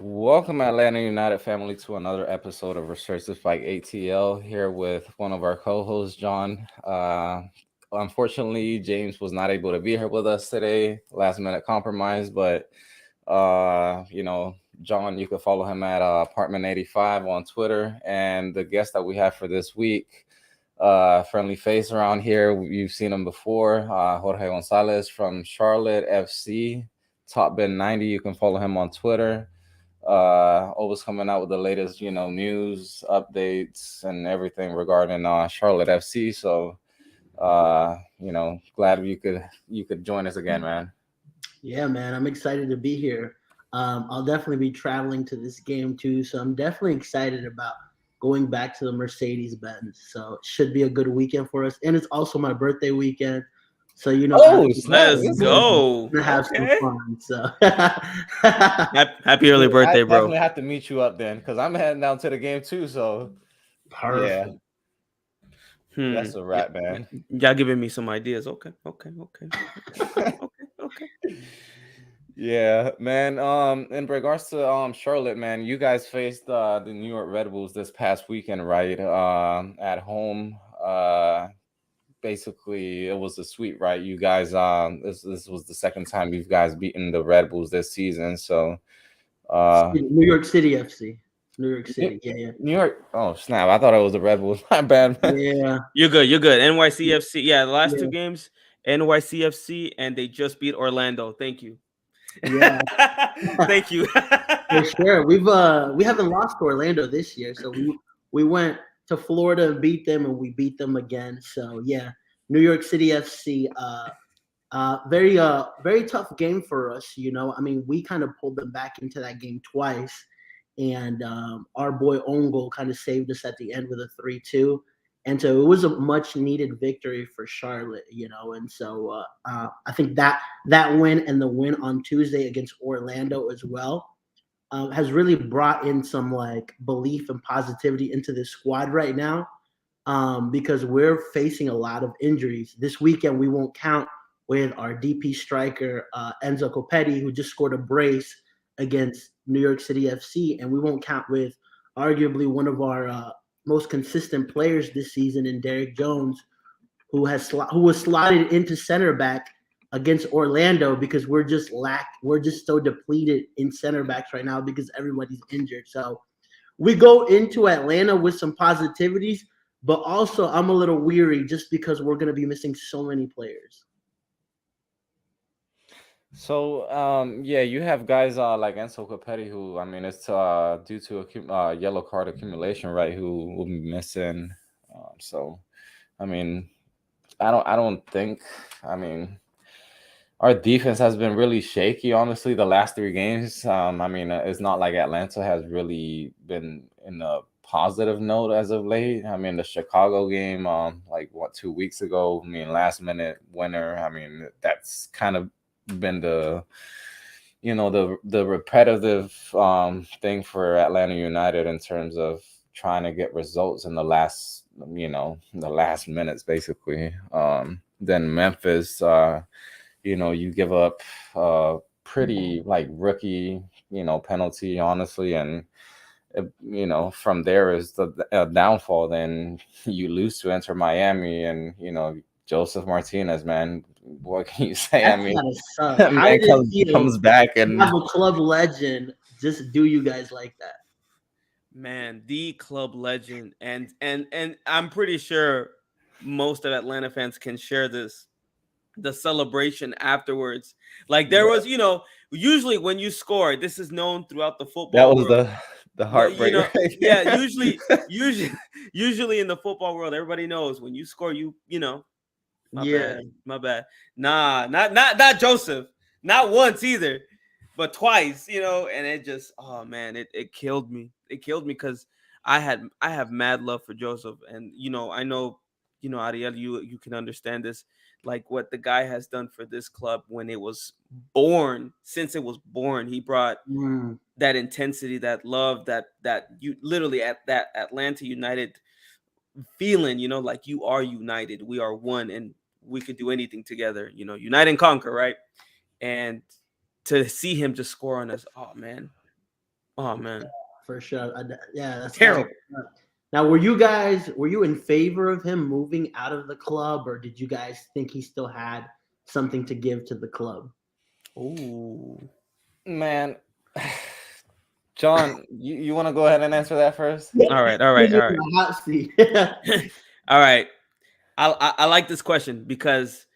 Welcome, Atlanta United family, to another episode of Resurge by ATL. Here with one of our co-hosts, John. Unfortunately, James was not able to be here with us today. Last minute compromise, but John, you can follow him at Apartment 85 on Twitter. And the guest that we have for this week, friendly face around here. You've seen him before, Jorge Gonzalez from Charlotte FC, Top Ben 90. You can follow him on Twitter. Always coming out with the latest, news, updates, and everything regarding Charlotte FC. So, glad you could join us again, man. Yeah, man, I'm excited to be here. I'll definitely be traveling to this game too, so I'm definitely excited about going back to the Mercedes-Benz. So it should be a good weekend for us, and it's also my birthday weekend. So Oh, snap! Let's This is go. gonna have some Okay. fun. So Happy early I birthday, bro. definitely have to meet you up then, because I'm heading down to the game too. So, yeah, perfect. that's a Yeah, wrap, man. y'all giving me some ideas. Okay. Yeah, man. In regards to Charlotte, man, you guys faced the New York Red Bulls this past weekend, right? At home. Basically, it was a sweep, right? You guys, this was the second time you guys beaten the Red Bulls this season. So, uh, New York City FC. New York New City. Yeah, New York. Oh snap! I thought it was the Red Bulls. My bad, man. yeah, You're good. You're good. NYCFC. Yeah, the last two yeah, games, NYCFC, and they just beat Orlando. Thank you. yeah. Thank you. For sure. We haven't lost to Orlando this year, so we went to Florida and beat them, and we beat them again. So yeah, New York City FC. Very tough game for us. I mean, we kind of pulled them back into that game twice, and our boy Ongo kind of saved us at the end with a 3-2. And so it was a much needed victory for Charlotte, and so I think that win and the win on Tuesday against Orlando as well has really brought in some like belief and positivity into this squad right now, because we're facing a lot of injuries. This weekend, we won't count with our DP striker, Enzo Copetti, who just scored a brace against New York City FC. And we won't count with arguably one of our most consistent players this season in Derek Jones, who was slotted into center back against Orlando because we're just so depleted in center backs right now because everybody's injured. So we go into Atlanta with some positivities, but also I'm a little weary just because we're going to be missing so many players. So, yeah, you have guys like Enzo Copetti, who I mean, it's due to yellow card accumulation, right? Who will be missing. So, I mean, I don't think. I mean, our defense has been really shaky, honestly, the last three games. I mean, it's not like Atlanta has really been in a positive note as of late. I mean, the Chicago game, like what 2 weeks ago. I mean, last minute winner. I mean, that's kind of been the repetitive thing for Atlanta United in terms of trying to get results in the last minutes basically. Then Memphis, you give up pretty like rookie, penalty, honestly, and from there is the downfall. Then you lose to Inter Miami, and Joseph Martinez, man, what can you say? I That's mean, gotta suck. that How man did it feel comes back to and have a club legend just do you guys like that? Man, the club legend, and I'm pretty sure most of Atlanta fans can share this. The celebration afterwards, like there yeah, was, usually when you score, this is known throughout the that football was world. the But heartbreak right yeah, there. usually in the football world, everybody knows when you score, my Yeah, bad, my bad. Nah, not Joseph, not once either, but twice, and it just, oh man, it killed me. It killed me because I have mad love for Joseph, and I know, Ariel, you can understand this, like what the guy has done for this club when it was born. Since it was born, he brought mm, that intensity, that love, that you literally at that Atlanta United feeling, like you are united, we are one, and we could do anything together, unite and conquer, right? And to see him just score on us, oh man, Oh man, For sure. Yeah, that's terrible. now, were you in favor of him moving out of the club, or did you guys think he still had something to give to the club? Ooh. Man, John, you want to go ahead and answer that first? All right, all right, Put him all in right. the hot seat. All right. I like this question because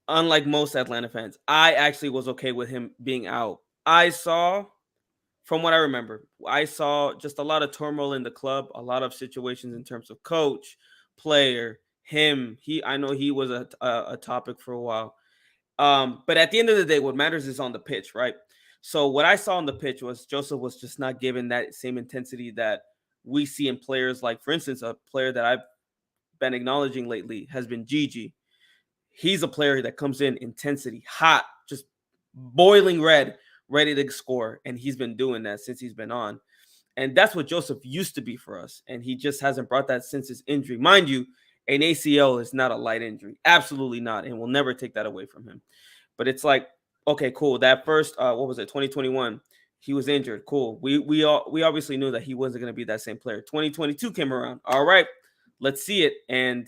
unlike most Atlanta fans, I actually was okay with him being out. I saw, from what I remember, I saw just a lot of turmoil in the club, a lot of situations in terms of coach, player, him. I know he was a topic for a while. But at the end of the day, what matters is on the pitch, right? So what I saw on the pitch was Joseph was just not given that same intensity that we see in players like, for instance, a player that I've been acknowledging lately has been Gigi. He's a player that comes in intensity, hot, just boiling red, ready to score. And he's been doing that since he's been on. And that's what Joseph used to be for us. And he just hasn't brought that since his injury. Mind you, an ACL is not a light injury. Absolutely not. And we'll never take that away from him. But it's like, okay, cool. That first, what was it, 2021? He was injured. Cool. We obviously knew that he wasn't going to be that same player. 2022 came around. All right, let's see it. And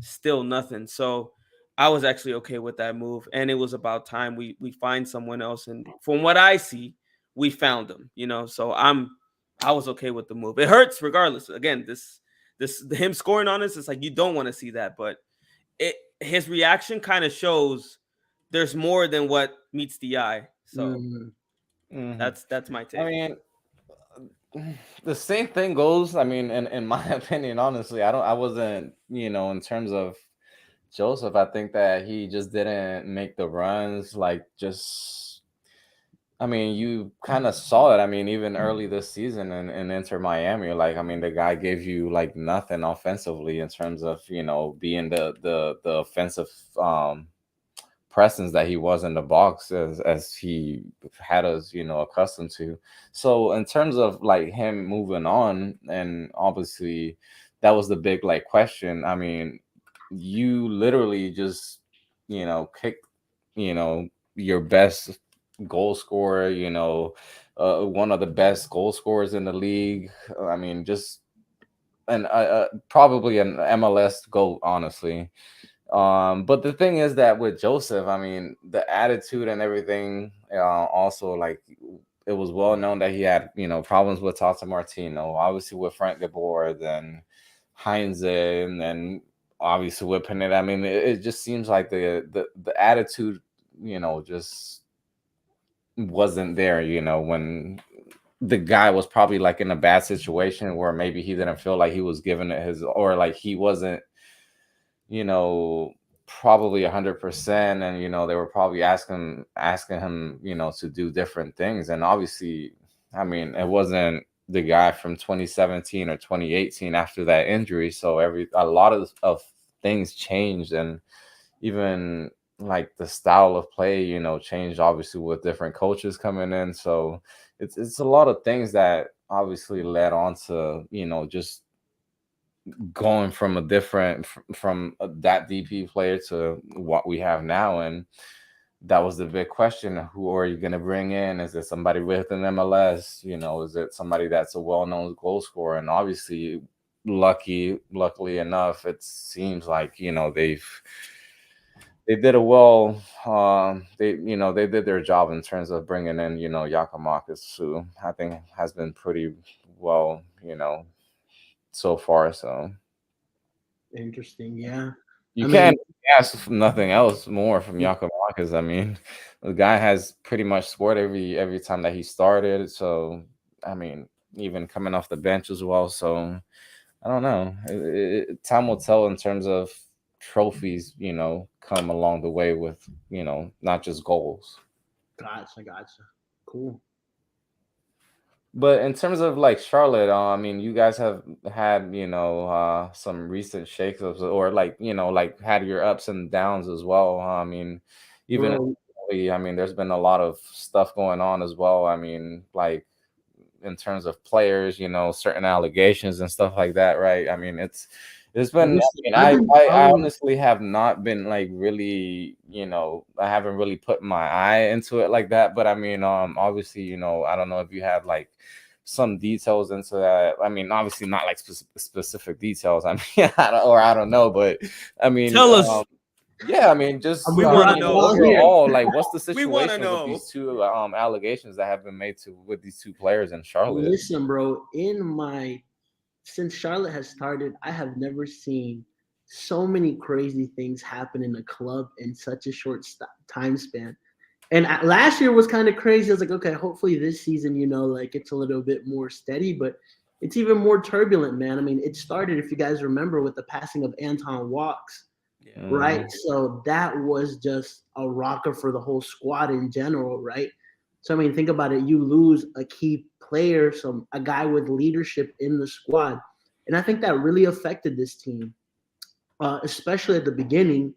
still nothing. So I was actually okay with that move. And it was about time we find someone else. And from what I see, we found him, So I was okay with the move. It hurts regardless. Again, this him scoring on us, it's like you don't want to see that, but his reaction kind of shows there's more than what meets the eye. So that's my take. I mean, the same thing goes. I mean, in my opinion, honestly, I wasn't, in terms of Joseph, I think that he just didn't make the runs. Like, just, I mean, you kind of saw it. I mean, even early this season in Inter Miami, like, I mean, the guy gave you like nothing offensively in terms of, being the offensive presence that he was in the box as he had us, accustomed to. So in terms of like him moving on, and obviously that was the big like question. I mean, you literally just, kicked, your best goal scorer, one of the best goal scorers in the league. I mean, just and probably an MLS GOAT, honestly. But the thing is that with Joseph, I mean, the attitude and everything, also like it was well known that he had, problems with Tata Martino, obviously with Frank de Boer, then Heinze, and then obviously with Pineda. I mean, it just seems like the attitude, just wasn't there, when the guy was probably like in a bad situation where maybe he didn't feel like he was given it his, or like he wasn't, probably 100%, and they were probably asking him, to do different things. And obviously, I mean, it wasn't the guy from 2017 or 2018 after that injury, so a lot of things changed. And even like the style of play, changed obviously with different coaches coming in. So it's a lot of things that obviously led on to, just going from a different from that DP player to what we have now. And that was the big question: who are you going to bring in? Is it somebody with an MLS? Is it somebody that's a well-known goal scorer? And obviously, luckily enough, it seems like they did a well. They did their job in terms of bringing in Yakimakis, who I think has been pretty well, so far. So Interesting. Yeah. you I mean, can't ask nothing else more from Yakimakis. I mean, the guy has pretty much scored every time that he started. So I mean, even coming off the bench as well. So I don't know. Time will tell in terms of trophies, come along the way with, not just goals. gotcha. Cool. But in terms of like Charlotte, I mean, you guys have had, some recent shakeups, or like, like had your ups and downs as well. I mean, even Well, I mean, there's been a lot of stuff going on as well. I mean, like in terms of players, certain allegations and stuff like that, right? I mean, it's been. I listen, mean, I've been I following. honestly have not been like really, I haven't really put my eye into it like that. But I mean, obviously, I don't know if you have like some details into that. I mean, obviously not like specific details. I mean, I don't know, but I mean, Tell us. yeah, I mean, just We wanna I mean, know. overall, like, what's the We wanna situation with know. these two allegations that have been made with these two players in Charlotte? Listen, bro, since Charlotte has started, I have never seen so many crazy things happen in a club in such a short time span. And last year was kind of crazy. I was like, okay, hopefully this season, like it's a little bit more steady, but it's even more turbulent, man. I mean, it started, if you guys remember, with the passing of Anton Walks, right? So that was just a rocker for the whole squad in general, right? So, I mean, think about it. You lose a key player, a guy with leadership in the squad. And I think that really affected this team, especially at the beginning.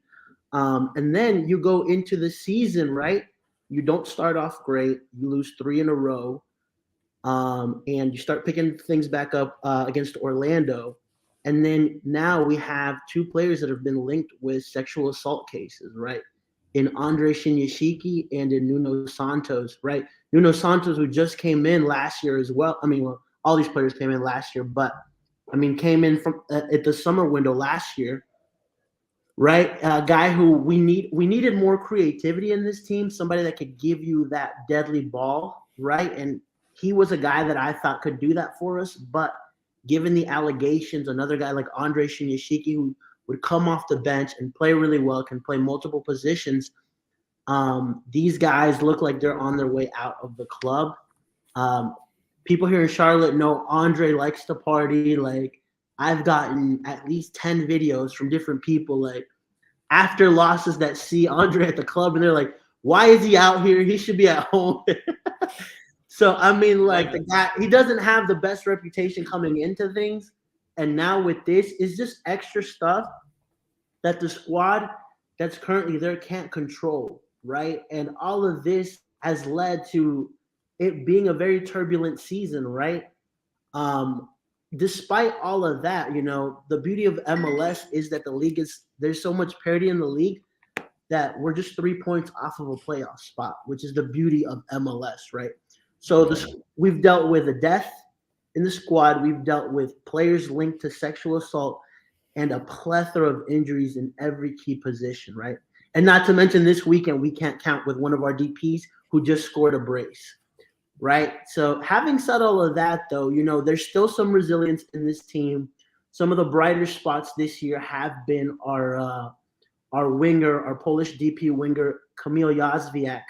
And then you go into the season, right? You don't start off great. You lose 3 in a row. And you start picking things back up against Orlando. And then now we have 2 players that have been linked with sexual assault cases, right? In Andre Shinyashiki and in Nuno Santos, right? Nuno Santos, who just came in last year as well. I mean, well, all these players came in last year, but I mean, came in from at the summer window last year, right? A guy who we needed more creativity in this team, somebody that could give you that deadly ball, right? And he was a guy that I thought could do that for us, but given the allegations, another guy like Andre Shinyashiki, who would come off the bench and play really well, can play multiple positions. These guys look like they're on their way out of the club. People here in Charlotte know Andre likes to party. Like, I've gotten at least 10 videos from different people, like, after losses that see Andre at the club, and they're like, why is he out here? He should be at home. So, I mean, like, the guy, he doesn't have the best reputation coming into things. And now with this, it's just extra stuff that the squad that's currently there can't control, right? And all of this has led to it being a very turbulent season, right? Despite all of that, the beauty of MLS is that there's so much parity in the league that we're just 3 points off of a playoff spot, which is the beauty of MLS, right? So we've dealt with a death in the squad. We've dealt with players linked to sexual assault and a plethora of injuries in every key position, right? And not to mention this weekend, we can't count with one of our DPs who just scored a brace, right? So having said all of that, though, there's still some resilience in this team. Some of the brighter spots this year have been our winger, our Polish DP winger, Kamil Jazwiak,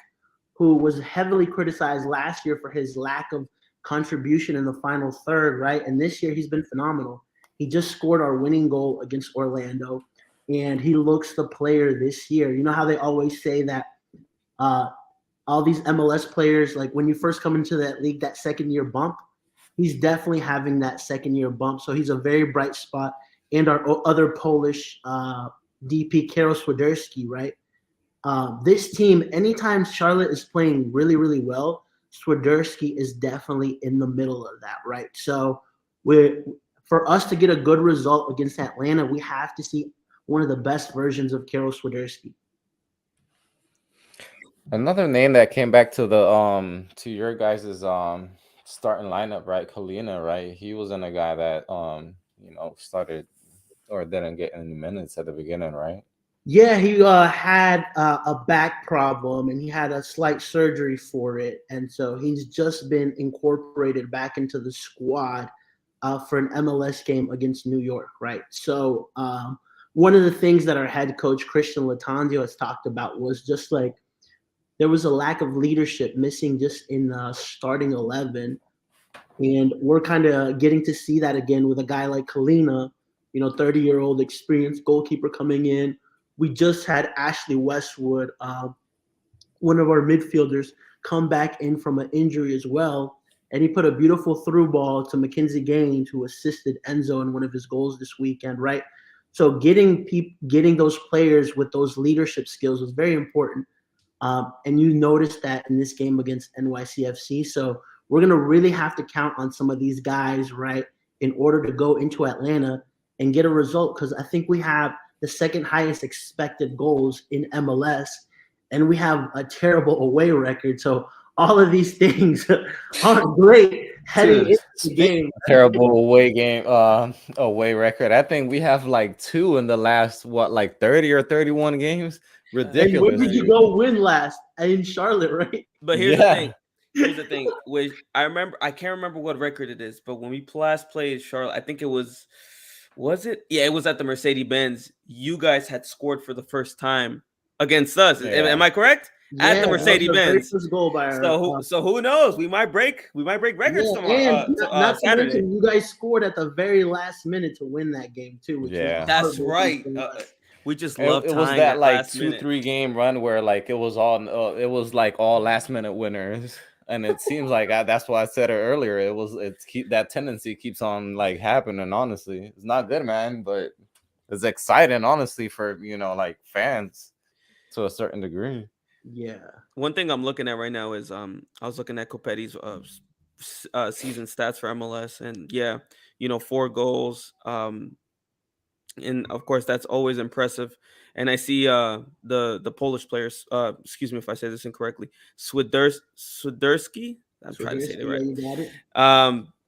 who was heavily criticized last year for his lack of contribution in the final third, right? And this year he's been phenomenal. He just scored our winning goal against Orlando, and he looks the player this year. You know how they always say that all these MLS players, like when you first come into that league, that second-year bump, he's definitely having that second-year bump. So he's a very bright spot. And our other Polish DP, Karol Swiderski, right? This team, anytime Charlotte is playing really, really well, Swiderski is definitely in the middle of that, right? So for us to get a good result against Atlanta, we have to see one of the best versions of Karol Swiderski. Another name that came back to the to your guys' starting lineup, right? Kalina, right? He wasn't a guy that started or didn't get any minutes at the beginning, right? Yeah, he had a back problem, and he had a slight surgery for it, and so he's just been incorporated back into the squad for an MLS game against New York, right? So one of the things that our head coach Christian Latanzio has talked about was just like there was a lack of leadership missing just in the starting 11, and we're kind of getting to see that again with a guy like Kalina, 30-year-old experienced goalkeeper coming in. We just had Ashley Westwood, one of our midfielders, come back in from an injury as well. And he put a beautiful through ball to Mackenzie Gaines, who assisted Enzo in one of his goals this weekend, right? So getting those players with those leadership skills was very important. And you noticed that in this game against NYCFC. So we're going to really have to count on some of these guys, right, in order to go into Atlanta and get a result, because I think we have the second highest expected goals in MLS, and we have a terrible away record. So all of these things aren't great heading Dude, into the speaking game. of terrible away record, I think we have like 2 in the last like 30 or 31 games. And where Ridiculous, did you dude. go win last? In Charlotte, right? But here's the thing. Yeah, Here's the thing. Which I can't remember what record it is, but when we last played Charlotte, I think it was it? Yeah, it was at the Mercedes Benz. You guys had scored for the first time against us. Am yeah. I correct? At Yeah, the that was Mercedes the very Benz. first goal by our. So who knows? We might break records Yeah, tomorrow. and not to Saturday. mention, you guys scored at the very last minute to win that game too, which was Yeah. That's heartbreaking right. for us. We just It, love it was tying that that like last 2-3 minute. game run where like it was like all last minute winners, and it seems like that's why I said it earlier. It's keep that tendency keeps on like happening. Honestly, it's not good, man, but it's exciting, honestly, for like fans to a certain degree. Yeah, One thing I'm looking at right now is I was looking at Copetti's season stats for MLS, and yeah, 4 goals. And of course that's always impressive. And I see the Polish players. Excuse me if I say this incorrectly. Swiderski. I'm so trying to there's say that yeah, right. you got it.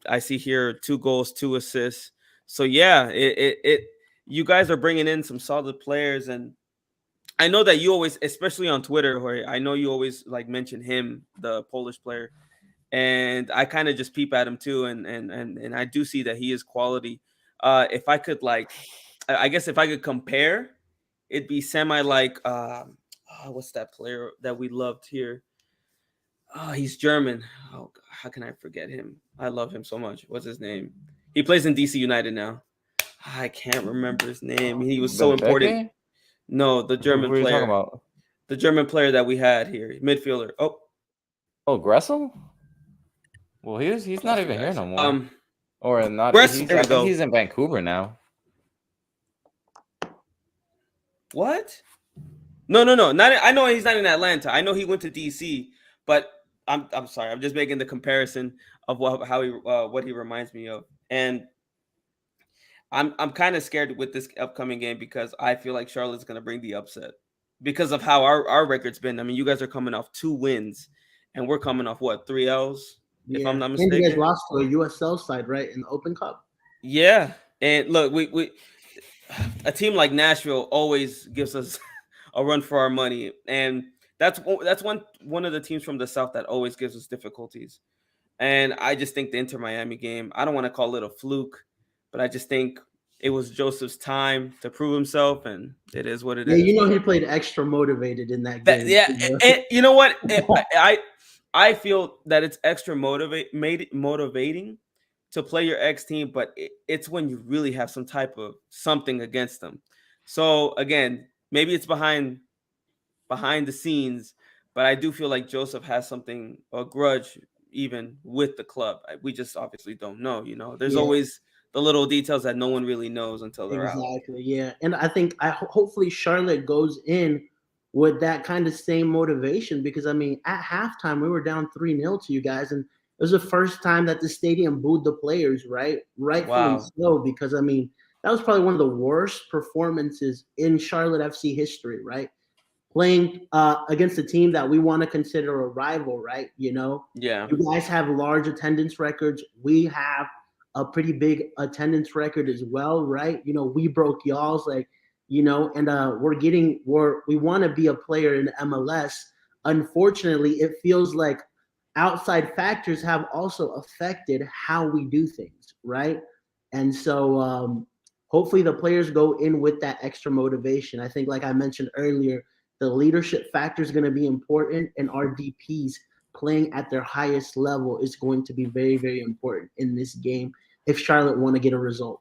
I see here 2 goals, 2 assists. So yeah, it you guys are bringing in some solid players, and I know that you always, especially on Twitter, where I know you always like mention him, the Polish player, and I kind of just peep at him too, and I do see that he is quality. If I could I guess if I could compare, it'd be semi like what's that player that we loved here? Oh, he's German. Oh, how can I forget him? I love him so much. What's his name? He plays in DC United now. I can't remember his name. He was so important. Benteke? No, the Who German are you talking player. about? The German player that we had here, midfielder. Oh, Oh, Gressel? Well, he's I not lost you even here guys. no more. Or not. There I we think go. he's in Vancouver now. What? No. Not. I know he's not in Atlanta. I know he went to DC, but I'm sorry. I'm just making the comparison of what he reminds me of, and I'm kind of scared with this upcoming game because I feel like Charlotte's going to bring the upset because of how our record's been. I mean, you guys are coming off 2 wins, and we're coming off what, 3 L's, if I'm Yeah, not and you guys mistaken. lost to a USL side, right, in the Open Cup. Yeah, and look, we a team like Nashville always gives us a run for our money, and that's one of the teams from the South that always gives us difficulties. And I just think the Inter Miami game, I don't want to call it a fluke, but I just think it was Joseph's time to prove himself, and it is what it Yeah, is. he played extra motivated in that That, game. yeah, and you know what? I feel that it's extra motivating to play your ex team, but it's when you really have some type of something against them. So again, maybe it's behind the scenes, but I do feel like Joseph has something, a grudge even with the club. We just obviously don't know. There's Yeah, always the little details that no one really knows until they're out. exactly. Yeah, and I think hopefully Charlotte goes in with that kind of same motivation because I mean at halftime we were down 3-0 to you guys, and it was the first time that the stadium booed the players, right? Rightfully Wow. so, because I mean that was probably one of the worst performances in Charlotte FC history, right? Playing against a team that we want to consider a rival, right? Yeah. You guys have large attendance records. We have a pretty big attendance record as well, right? We broke y'all's and we want to be a player in MLS. Unfortunately, it feels like outside factors have also affected how we do things, right? And so hopefully the players go in with that extra motivation. I think, like I mentioned earlier, the leadership factor is going to be important, and our DPs playing at their highest level is going to be very, very important in this game if Charlotte want to get a result.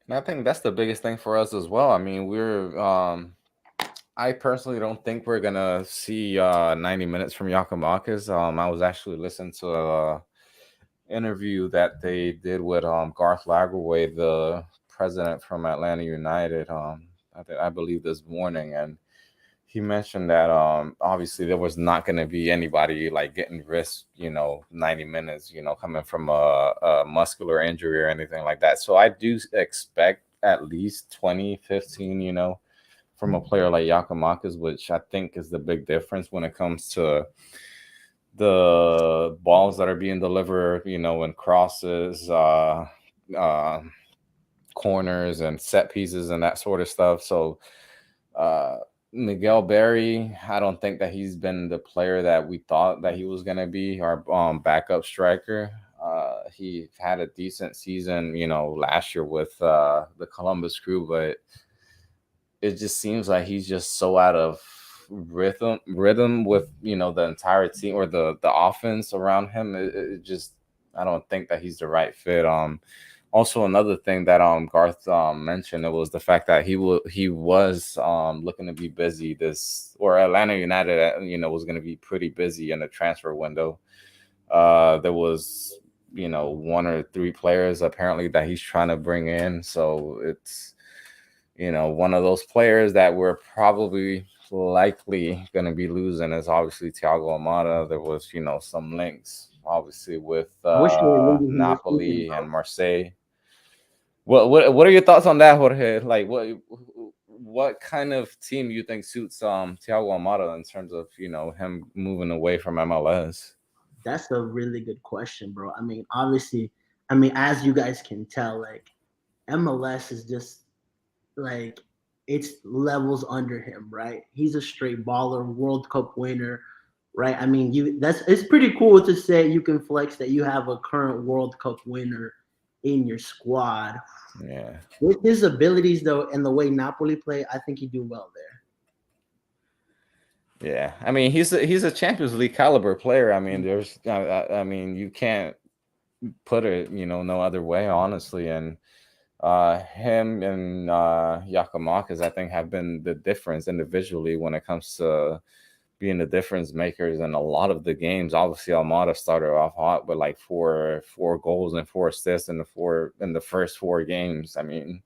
And I think that's the biggest thing for us as well. I mean, I personally don't think we're gonna see 90 minutes from Yakimakis. I was actually listening to a interview that they did with Garth Lagerway, the president from Atlanta United. I believe this morning, and he mentioned that obviously there was not going to be anybody like getting risked, 90 minutes, coming from a muscular injury or anything like that. So I do expect at least 20, 15, from a player like Yakimakis, which I think is the big difference when it comes to the balls that are being delivered, in crosses, uh, corners, and set pieces, and that sort of stuff. So uh, Miguel Berry, I don't think that he's been the player that we thought that he was gonna be, our backup striker. He had a decent season, last year with the Columbus Crew, but it just seems like he's just so out of rhythm with the entire team or the offense around him. It just, I don't think that he's the right fit. Also another thing that Garth mentioned, it was the fact that he was looking to be busy this, or Atlanta United was going to be pretty busy in the transfer window. There was one or three players apparently that he's trying to bring in, so it's one of those players that we're probably likely going to be losing is obviously Thiago Almada. There was, some links obviously with I wish they were leaving him this weekend, Napoli bro. and Marseille. What are your thoughts on that, Jorge? Like what kind of team you think suits Thiago Almada in terms of, him moving away from MLS? That's a really good question, bro. I mean, obviously, as you guys can tell, like MLS is just like it's levels under him, right? He's a straight baller, World Cup winner, right? I mean, it's pretty cool to say you can flex that you have a current World Cup winner in your squad. Yeah. With his abilities though and the way Napoli play, I think he'd do well there. Yeah, I mean he's a Champions League caliber player. I mean, I mean you can't put it, no other way, honestly. And him and Yakimakis, I think, have been the difference individually when it comes to being the difference makers in a lot of the games. Obviously, Almada started off hot with like four goals and 4 assists in the first 4 games. I mean,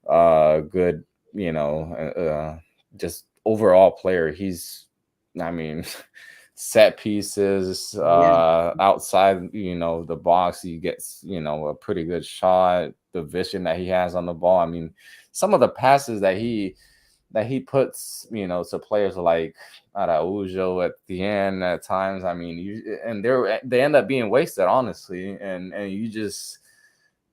good, just overall player. He's, I mean, set pieces, Yeah, outside, the box, he gets, a pretty good shot. The vision that he has on the ball. I mean, some of the passes that he puts, to players like Araujo at the end at times. I mean, they end up being wasted, honestly, and you just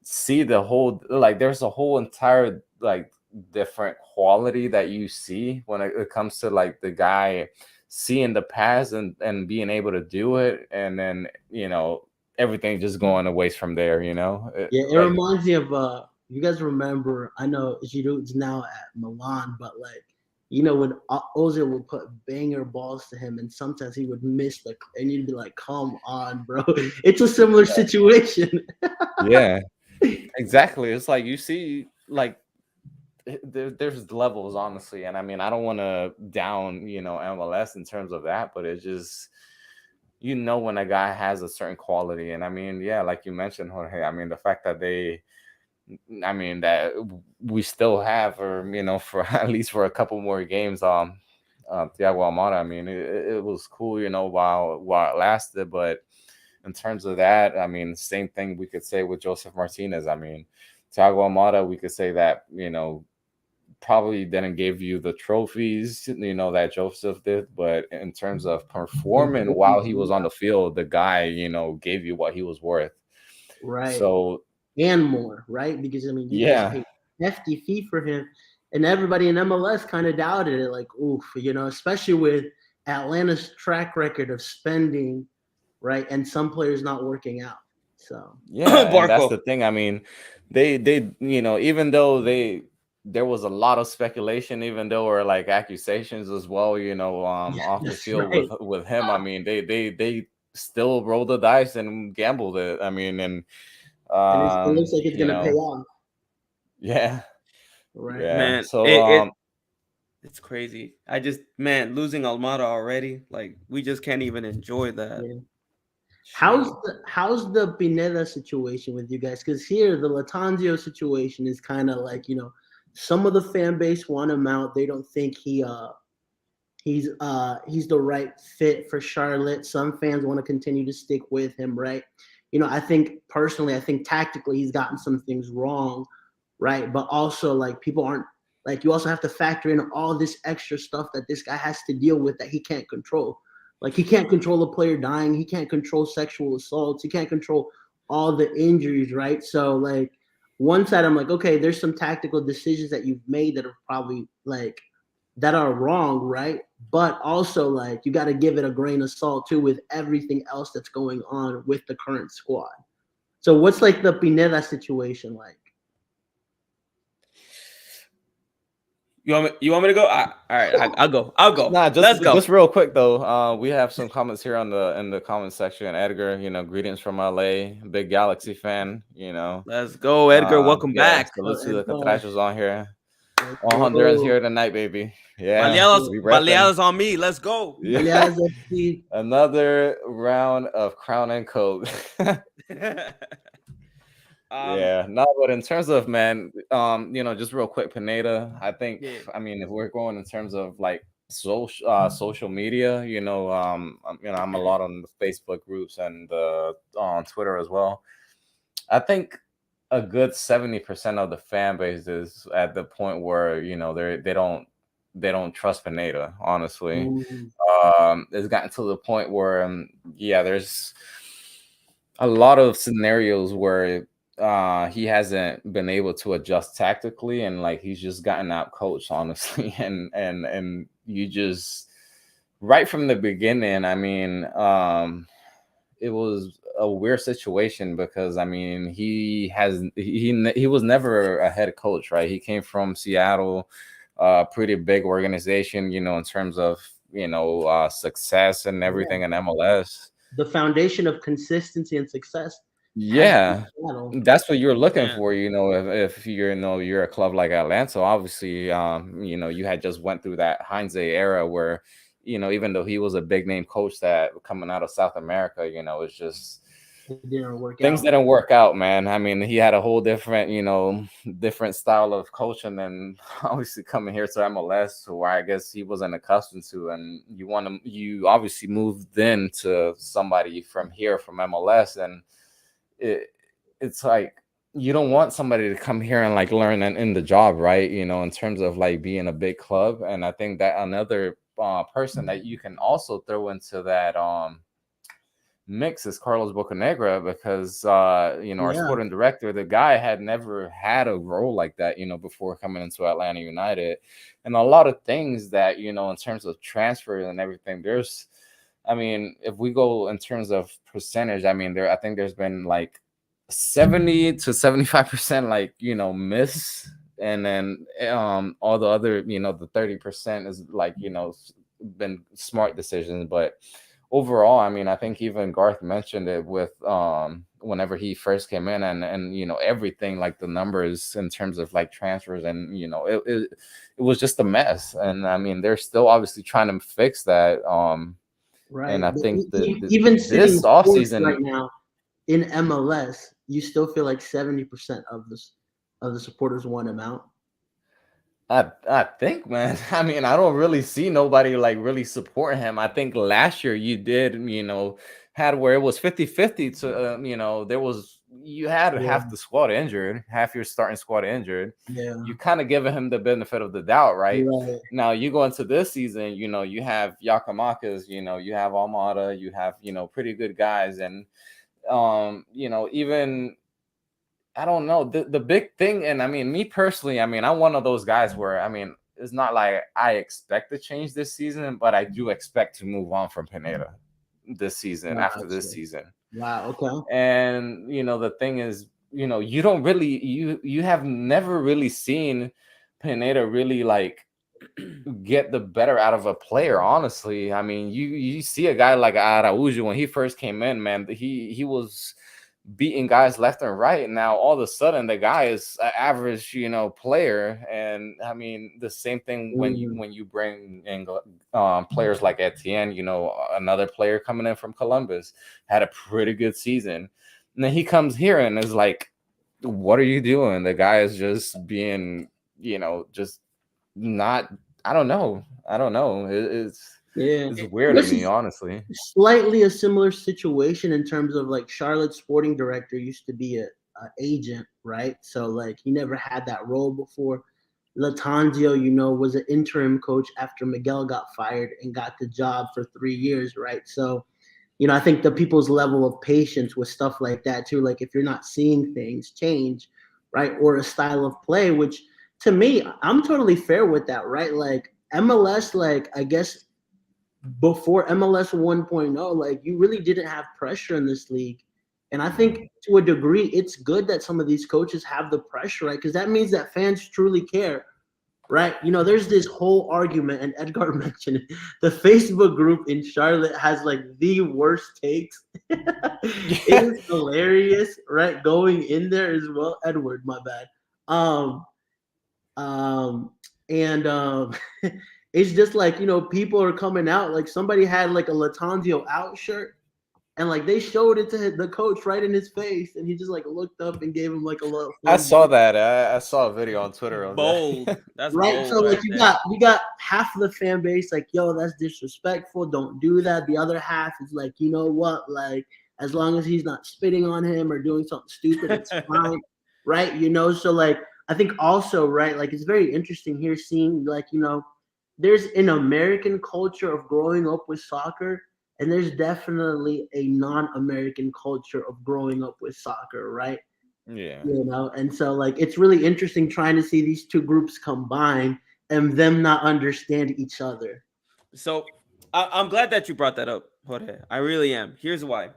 see the whole, like, there's a whole entire, like, different quality that you see when it comes to, like, the guy seeing the pass and being able to do it, and then everything just going to waste from there. it Like, reminds me of you guys remember, I know Giroud's now at Milan, but like when Ozil would put banger balls to him and sometimes he would miss and you'd be like, come on, bro. It's a similar situation. yeah, exactly. It's like you see, like, there's levels, honestly, and I mean, I don't want to down MLS in terms of that, but it's just, when a guy has a certain quality. And I mean, yeah, like you mentioned, Jorge, I mean, the fact that that we still have, or for at least for a couple more games, Thiago Almada, I mean, it was cool, while it lasted. But in terms of that, I mean, same thing we could say with Joseph Martinez. I mean, Thiago Almada, we could say that, probably didn't give you the trophies, that Joseph did, but in terms of performing while he was on the field, the guy, gave you what he was worth. Right. So And more, right? Because I mean, you guys yeah, paid hefty fee for him, and everybody in MLS kind of doubted it. Like, oof, especially with Atlanta's track record of spending, right, and some players not working out. So yeah, and that's Barco. the thing. I mean, they even though there was a lot of speculation, even though, or like accusations as well, yeah, off the that's field right. with him. I mean, they still rolled the dice and gambled it. I mean, and And it looks like it's gonna pay off, yeah, right? yeah. Man, So it's crazy. Man, losing Almada already, like we just can't even enjoy that. Yeah. How's Shit. the Pineda situation with you guys? Because here the Latanzio situation is kind of like some of the fan base want him out. They don't think he's the right fit for Charlotte. Some fans want to continue to stick with him, right? I think personally, I think tactically he's gotten some things wrong, right? But also like people aren't like you also have to factor in all this extra stuff that this guy has to deal with that he can't control, Like he can't control a player dying. He can't control sexual assaults. He can't control all the injuries, right? So like one side, I'm like, okay, there's some tactical decisions that you've made that are probably like that are wrong, right? But also like you got to give it a grain of salt too with everything else that's going on with the current squad. So what's like the Pineda situation like? You want me to go? All right, I'll go. I'll go. Nah, Let's go. just real quick though. We have some comments here on the in the comment section. Edgar, greetings from LA, big Galaxy fan. Let's go, Edgar. Welcome Yeah, back. salute to the Edgar. Catrachos on here. Let's All Hondurans go. here tonight, baby. Yeah, Baleadas, we repping. Baleadas on me. Let's go. Yeah. Baleadas FC. Another round of Crown and Coke. Yeah, no, but in terms of just real quick, Pineda, I think, Yeah. I mean, if we're going in terms of like social media, I'm a lot on the Facebook groups and on Twitter as well. I think a good 70% of the fan base is at the point where they don't trust Pineda, honestly. Mm, It's gotten to the point where there's a lot of scenarios where he hasn't been able to adjust tactically, and like he's just gotten out coached, honestly. And you just right from the beginning, I mean, it was a weird situation because I mean he was never a head coach, right? He came from Seattle, pretty big organization, in terms of success and everything in MLS. the foundation of consistency and success has been Yeah, Seattle. that's what you're looking Yeah. for, if you're a club like Atlanta. Obviously, you had just went through that Heinze era where, even though he was a big name coach that coming out of South America, it's just It didn't work things out. didn't work out, man. I mean, he had a whole different, different style of coaching than obviously coming here to MLS, where I guess he wasn't accustomed to. And you obviously moved in to somebody from here, from MLS, and it's like you don't want somebody to come here and like learn in the job, right? In terms of like being a big club. And I think that another person that you can also throw into that mix is Carlos Bocanegra, because our Yeah. sporting director, the guy had never had a role like that, before coming into Atlanta United. And a lot of things that, in terms of transfer and everything, I mean, if we go in terms of percentage, I mean, I think there's been like 70 to 75% like, miss. And then all the other, the 30% is like, been smart decisions. But overall, I mean, I think even Garth mentioned it with whenever he first came in, and everything, like the numbers in terms of like transfers, and it was just a mess. And I mean, they're still obviously trying to fix that. Right. And I But think even sitting this fourth offseason, right now in MLS, you still feel like 70% of the supporters want him out. I think, man. I mean, I don't really see nobody like really support him. I think last year you did, had where it was 50-50 to, you had Yeah. half the squad injured, half your starting squad injured. Yeah. You kind of giving him the benefit of the doubt, right? Right. Now you go into this season, you have Yakamakas, you have Almada, you have, pretty good guys. And, even I don't know. The big thing, and I mean, me personally, I mean, I'm one of those guys where, I mean, it's not like I expect to change this season, but I do expect to move on from Pineda this season, after this season. Wow. Okay. And the thing is, you don't really, you have never really seen Pineda really like get the better out of a player, honestly. I mean, you see a guy like Araujo when he first came in, man, he was beating guys left and right. And now all of a sudden the guy is an average, player. And I mean, the same thing when you bring in players like Etienne, another player coming in from Columbus, had a pretty good season. And then he comes here and is like, what are you doing? The guy is just being, just not, I don't know. It's weird to me, honestly. Slightly a similar situation in terms of like Charlotte's sporting director used to be a agent, right? So like he never had that role before. Latanzio, was an interim coach after Miguel got fired and got the job for 3 years, right? So, I think the people's level of patience with stuff like that too, like if you're not seeing things change, right, or a style of play, which to me, I'm totally fair with that, right? Like MLS, like I guess before MLS 1.0, like you really didn't have pressure in this league. And I think to a degree, it's good that some of these coaches have the pressure, right? Because that means that fans truly care, right? There's this whole argument, and Edgar mentioned it. The Facebook group in Charlotte has like the worst takes. It Yeah. is hilarious, right? Going in there as well. Edward, my bad. Um, um, and it's just like, people are coming out. Like somebody had like a Latanzio out shirt, and like they showed it to the coach right in his face, and he just like looked up and gave him like a little I thumbs saw up. that. I saw a video on Twitter of Bold. that. That's Right, bold so like right there. you got half of the fan base like, yo, that's disrespectful. Don't do that. The other half is like, you know what? Like, as long as he's not spitting on him or doing something stupid, it's fine, right? So like, I think also, right, like it's very interesting here seeing like, there's an American culture of growing up with soccer, and there's definitely a non-American culture of growing up with soccer, right? Yeah. And so like it's really interesting trying to see these two groups combine and them not understand each other. So I'm glad that you brought that up, Jorge. I really am. Here's why.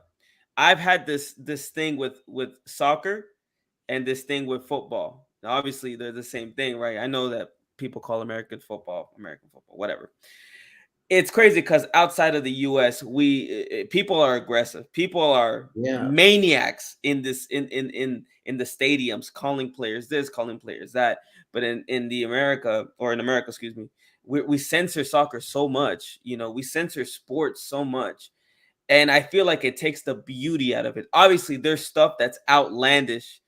I've had this thing with soccer and this thing with football. Now, obviously, they're the same thing, right? I know that people call American football, whatever. It's crazy because outside of the U.S., people are aggressive. People are Yeah. maniacs in this in the stadiums, calling players this, calling players that. But in America, excuse me, we censor soccer so much. We censor sports so much, and I feel like it takes the beauty out of it. Obviously, there's stuff that's outlandish,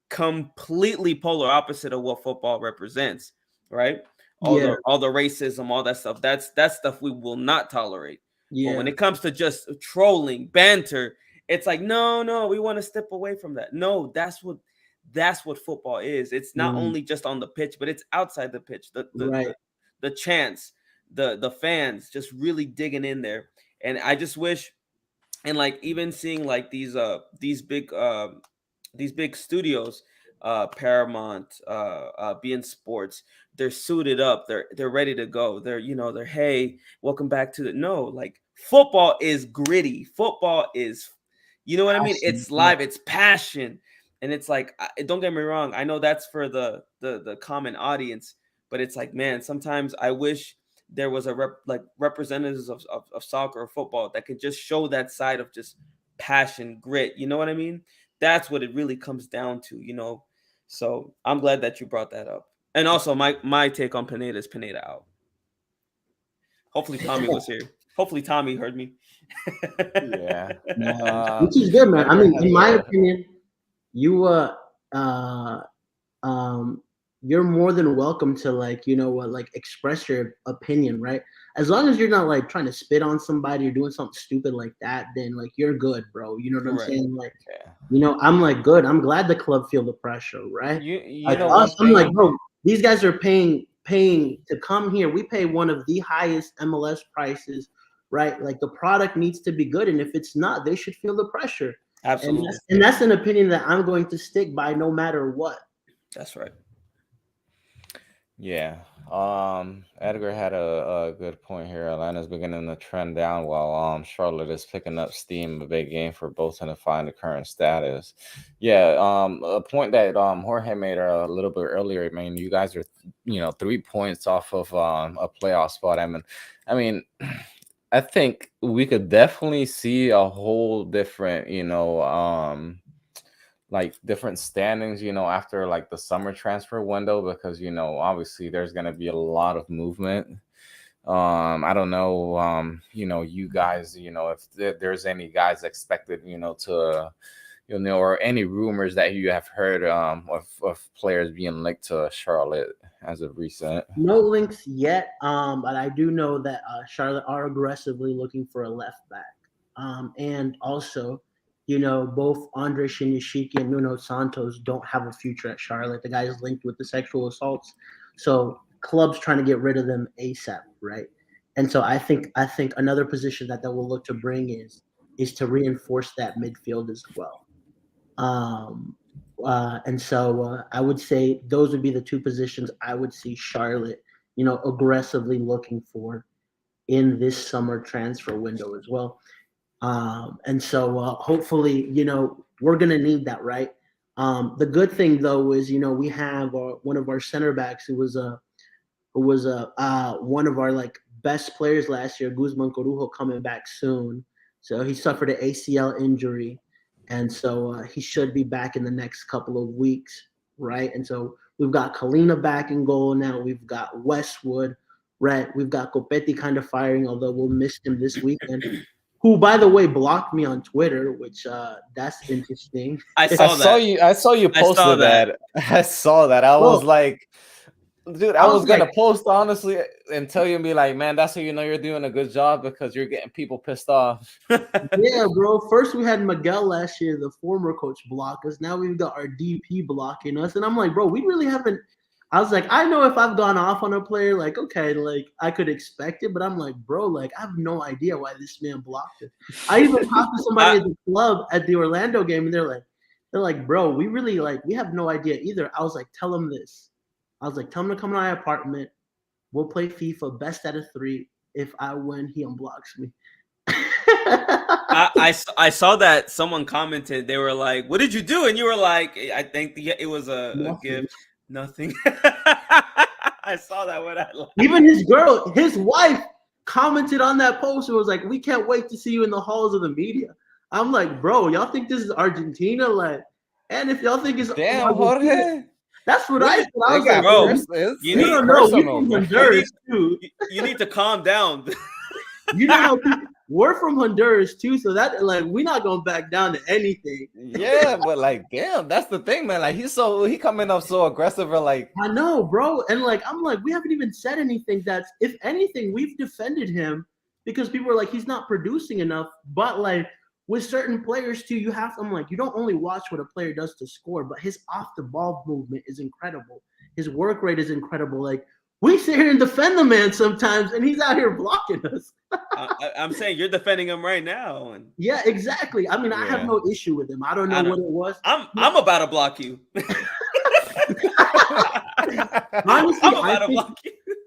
completely polar opposite of what football represents, right? All Yeah. the racism, all that stuff. That's stuff we will not tolerate. But when Yeah. it comes to just trolling, banter, it's like no, we want to step away from that. No, that's what football is. It's not Mm, only just on the pitch, but it's outside the pitch. right. The chants, the fans just really digging in there. And I just wish, and like even seeing like these big studios, Paramount, being sports, they're suited up, they're ready to go, they're, hey, welcome back to the, no, like football is gritty, football is, you know what I mean, Awesome. it's Yeah. live, it's passion. And it's like, don't get me wrong, I know that's for the common audience, but it's like, man, sometimes I wish there was like representatives of soccer or football that could just show that side of just passion, grit, you know what I mean? That's what it really comes down to. So I'm glad that you brought that up. And also, my take on Pineda is Pineda out. Hopefully Tommy was here. Hopefully Tommy heard me. Yeah. Yeah. Which is good, man. I Edgar mean, has in my a opinion, you uh um you're more than welcome to like, like express your opinion, right? As long as you're not like trying to spit on somebody or doing something stupid like that, then like you're good, bro. You know what I'm Correct. saying? Like, yeah. I'm like good. I'm glad the club feel the pressure, right? You Like know us, one I'm like, thing. bro, these guys are paying to come here. We pay one of the highest MLS prices, right? Like the product needs to be good, and if it's not, they should feel the pressure. And Absolutely. that's an opinion that I'm going to stick by no matter what. That's right. Yeah. Edgar had a good point here. Atlanta's beginning to trend down while Charlotte is picking up steam. A big game for both to define the current status. Yeah, a point that Jorge made a little bit earlier. I mean, you guys are 3 points off of a playoff spot. I mean, I think we could definitely see a whole different, like different standings, after like the summer transfer window, because obviously there's going to be a lot of movement. I don't know, you guys, if there's any guys expected, to or any rumors that you have heard of players being linked to Charlotte as of recent. No links yet, but I do know that Charlotte are aggressively looking for a left back. And also, both Andre Shinyashiki and Nuno Santos don't have a future at Charlotte. The guy is linked with the sexual assaults. So clubs trying to get rid of them ASAP, right? And so I think another position that will look to bring is to reinforce that midfield as well. And so I would say those would be the two positions I would see Charlotte, aggressively looking for in this summer transfer window as well. And so hopefully, we're going to need that, right? The good thing though is, we have one of our center backs who was one of our like best players last year, Guzman Corujo, coming back soon. So he suffered an ACL injury, and so he should be back in the next couple of weeks, right? And so we've got Kalina back in goal now. We've got Westwood, right? We've got Copetti kind of firing, although we'll miss him this weekend. Who, by the way, blocked me on Twitter, which that's interesting. I saw you posted that. I saw that. I was like, dude, I was gonna post honestly and tell you and be like, man, that's how you know you're doing a good job because you're getting people pissed off. Yeah, bro. First we had Miguel last year, the former coach, block us. Now we've got our DP blocking us, and I'm like, bro, we really haven't. I was like, I know if I've gone off on a player, like, okay, like I could expect it, but I'm like, bro, like I have no idea why this man blocked it. I even talked to somebody at the club at the Orlando game, and they're like, bro, we really we have no idea either. I was like, tell him this. I was like, tell him to come to my apartment. We'll play FIFA best out of 3. If I win, he unblocks me. I saw that someone commented. They were like, "What did you do?" And you were like, "I think it was a gift." Nothing. I saw that when I laughed. Even his wife, commented on that post and was like, "We can't wait to see you in the halls of the media." I'm like, bro, y'all think this is Argentina? Like, and if y'all think it's Jorge. That's what I said. I was like, bro, you don't know. You need to calm down. You know how we're from Honduras too, so that we're not gonna back down to anything. Yeah, but damn, that's the thing, man. Like he coming up so aggressive, or I know, bro, and I'm like, we haven't even said anything. That's if anything, we've defended him because people are like, he's not producing enough, but with certain players too, you have to, I'm like, you don't only watch what a player does to score, but his off the ball movement is incredible. His work rate is incredible. We sit here and defend the man sometimes, and he's out here blocking us. I'm saying you're defending him right now. Yeah, exactly. I mean, I have no issue with him. I don't know what it was. I'm about to block you. Honestly,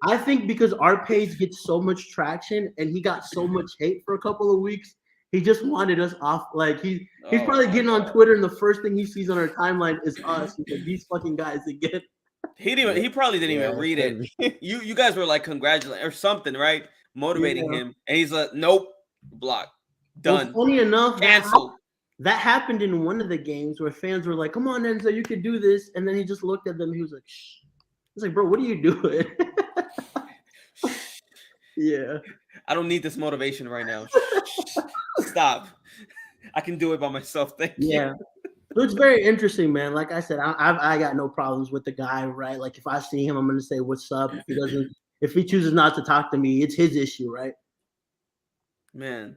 I think because our page gets so much traction and he got so much hate for a couple of weeks, he just wanted us off. He's probably getting on Twitter, and the first thing he sees on our timeline is us. He's like, these fucking guys again. He probably didn't even read it. You guys were congratulating or something, right? Motivating him, and he's like, nope, block, done. Well, funny enough, canceled. That happened in one of the games where fans were like, "Come on, Enzo, you could do this," and then he just looked at them. He was like, "Shh." I was like, "Bro, what are you doing?" Yeah. I don't need this motivation right now. Stop. I can do it by myself. Thank you. Yeah. It's very interesting, man. Like I said, I got no problems with the guy, right? If I see him, I'm gonna say what's up. If he chooses not to talk to me, it's his issue, right? Man.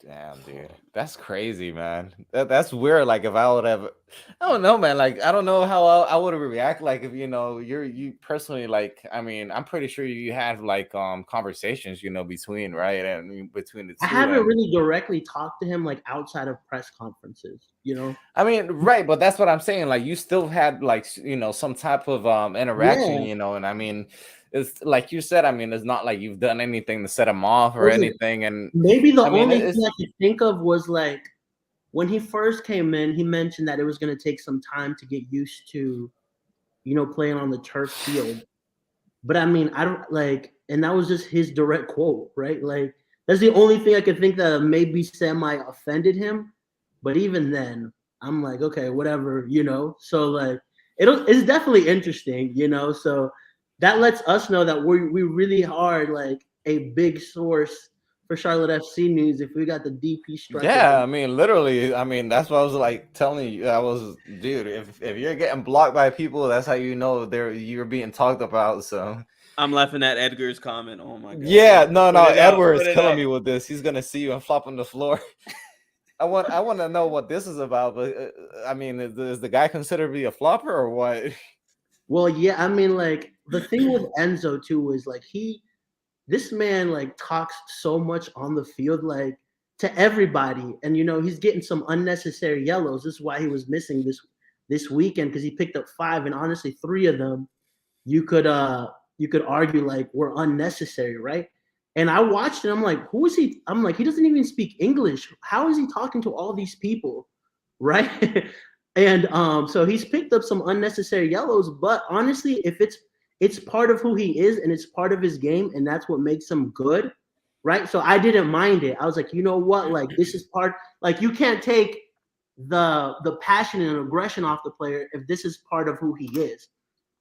Damn, dude. That's crazy, man. That's weird. If I would have, I don't know, man. I don't know how I would have reacted. If you personally, I mean, I'm pretty sure you had conversations, between, right, and between the two. I haven't really directly talked to him outside of press conferences, I mean, right, but that's what I'm saying. You still had some type of interaction, and I mean, it's like you said. I mean, it's not like you've done anything to set him off or anything. And maybe the only thing I could think of was when he first came in, he mentioned that it was going to take some time to get used to, playing on the turf field. But I mean, I don't and that was just his direct quote, right? That's the only thing I could think that maybe semi offended him. But even then, I'm like, okay, whatever, So it's definitely interesting, So that lets us know that we really are a big source for Charlotte FC news if we got the DP striker. Yeah, I mean, literally, I mean, that's what I was telling you. Dude, if you're getting blocked by people, that's how you know you're being talked about. So I'm laughing at Edgar's comment. Oh my god. Yeah, no, Edward is killing me with this. He's gonna see you and flop on the floor. I want to know what this is about, but I mean, is the guy considered to be a flopper or what? Well, yeah, I mean, like the thing with Enzo too is like this man like talks so much on the field, like to everybody, and he's getting some unnecessary yellows. This is why he was missing this weekend because he picked up 5, and honestly, 3 of them you could argue like were unnecessary, right? And I watched it. I'm like, who is he? I'm like, he doesn't even speak English. How is he talking to all these people, right? And so he's picked up some unnecessary yellows. But honestly, if it's part of who he is and it's part of his game, and that's what makes him good, right? So I didn't mind it. I was like, you know what? Like this is part. Like you can't take the passion and aggression off the player if this is part of who he is,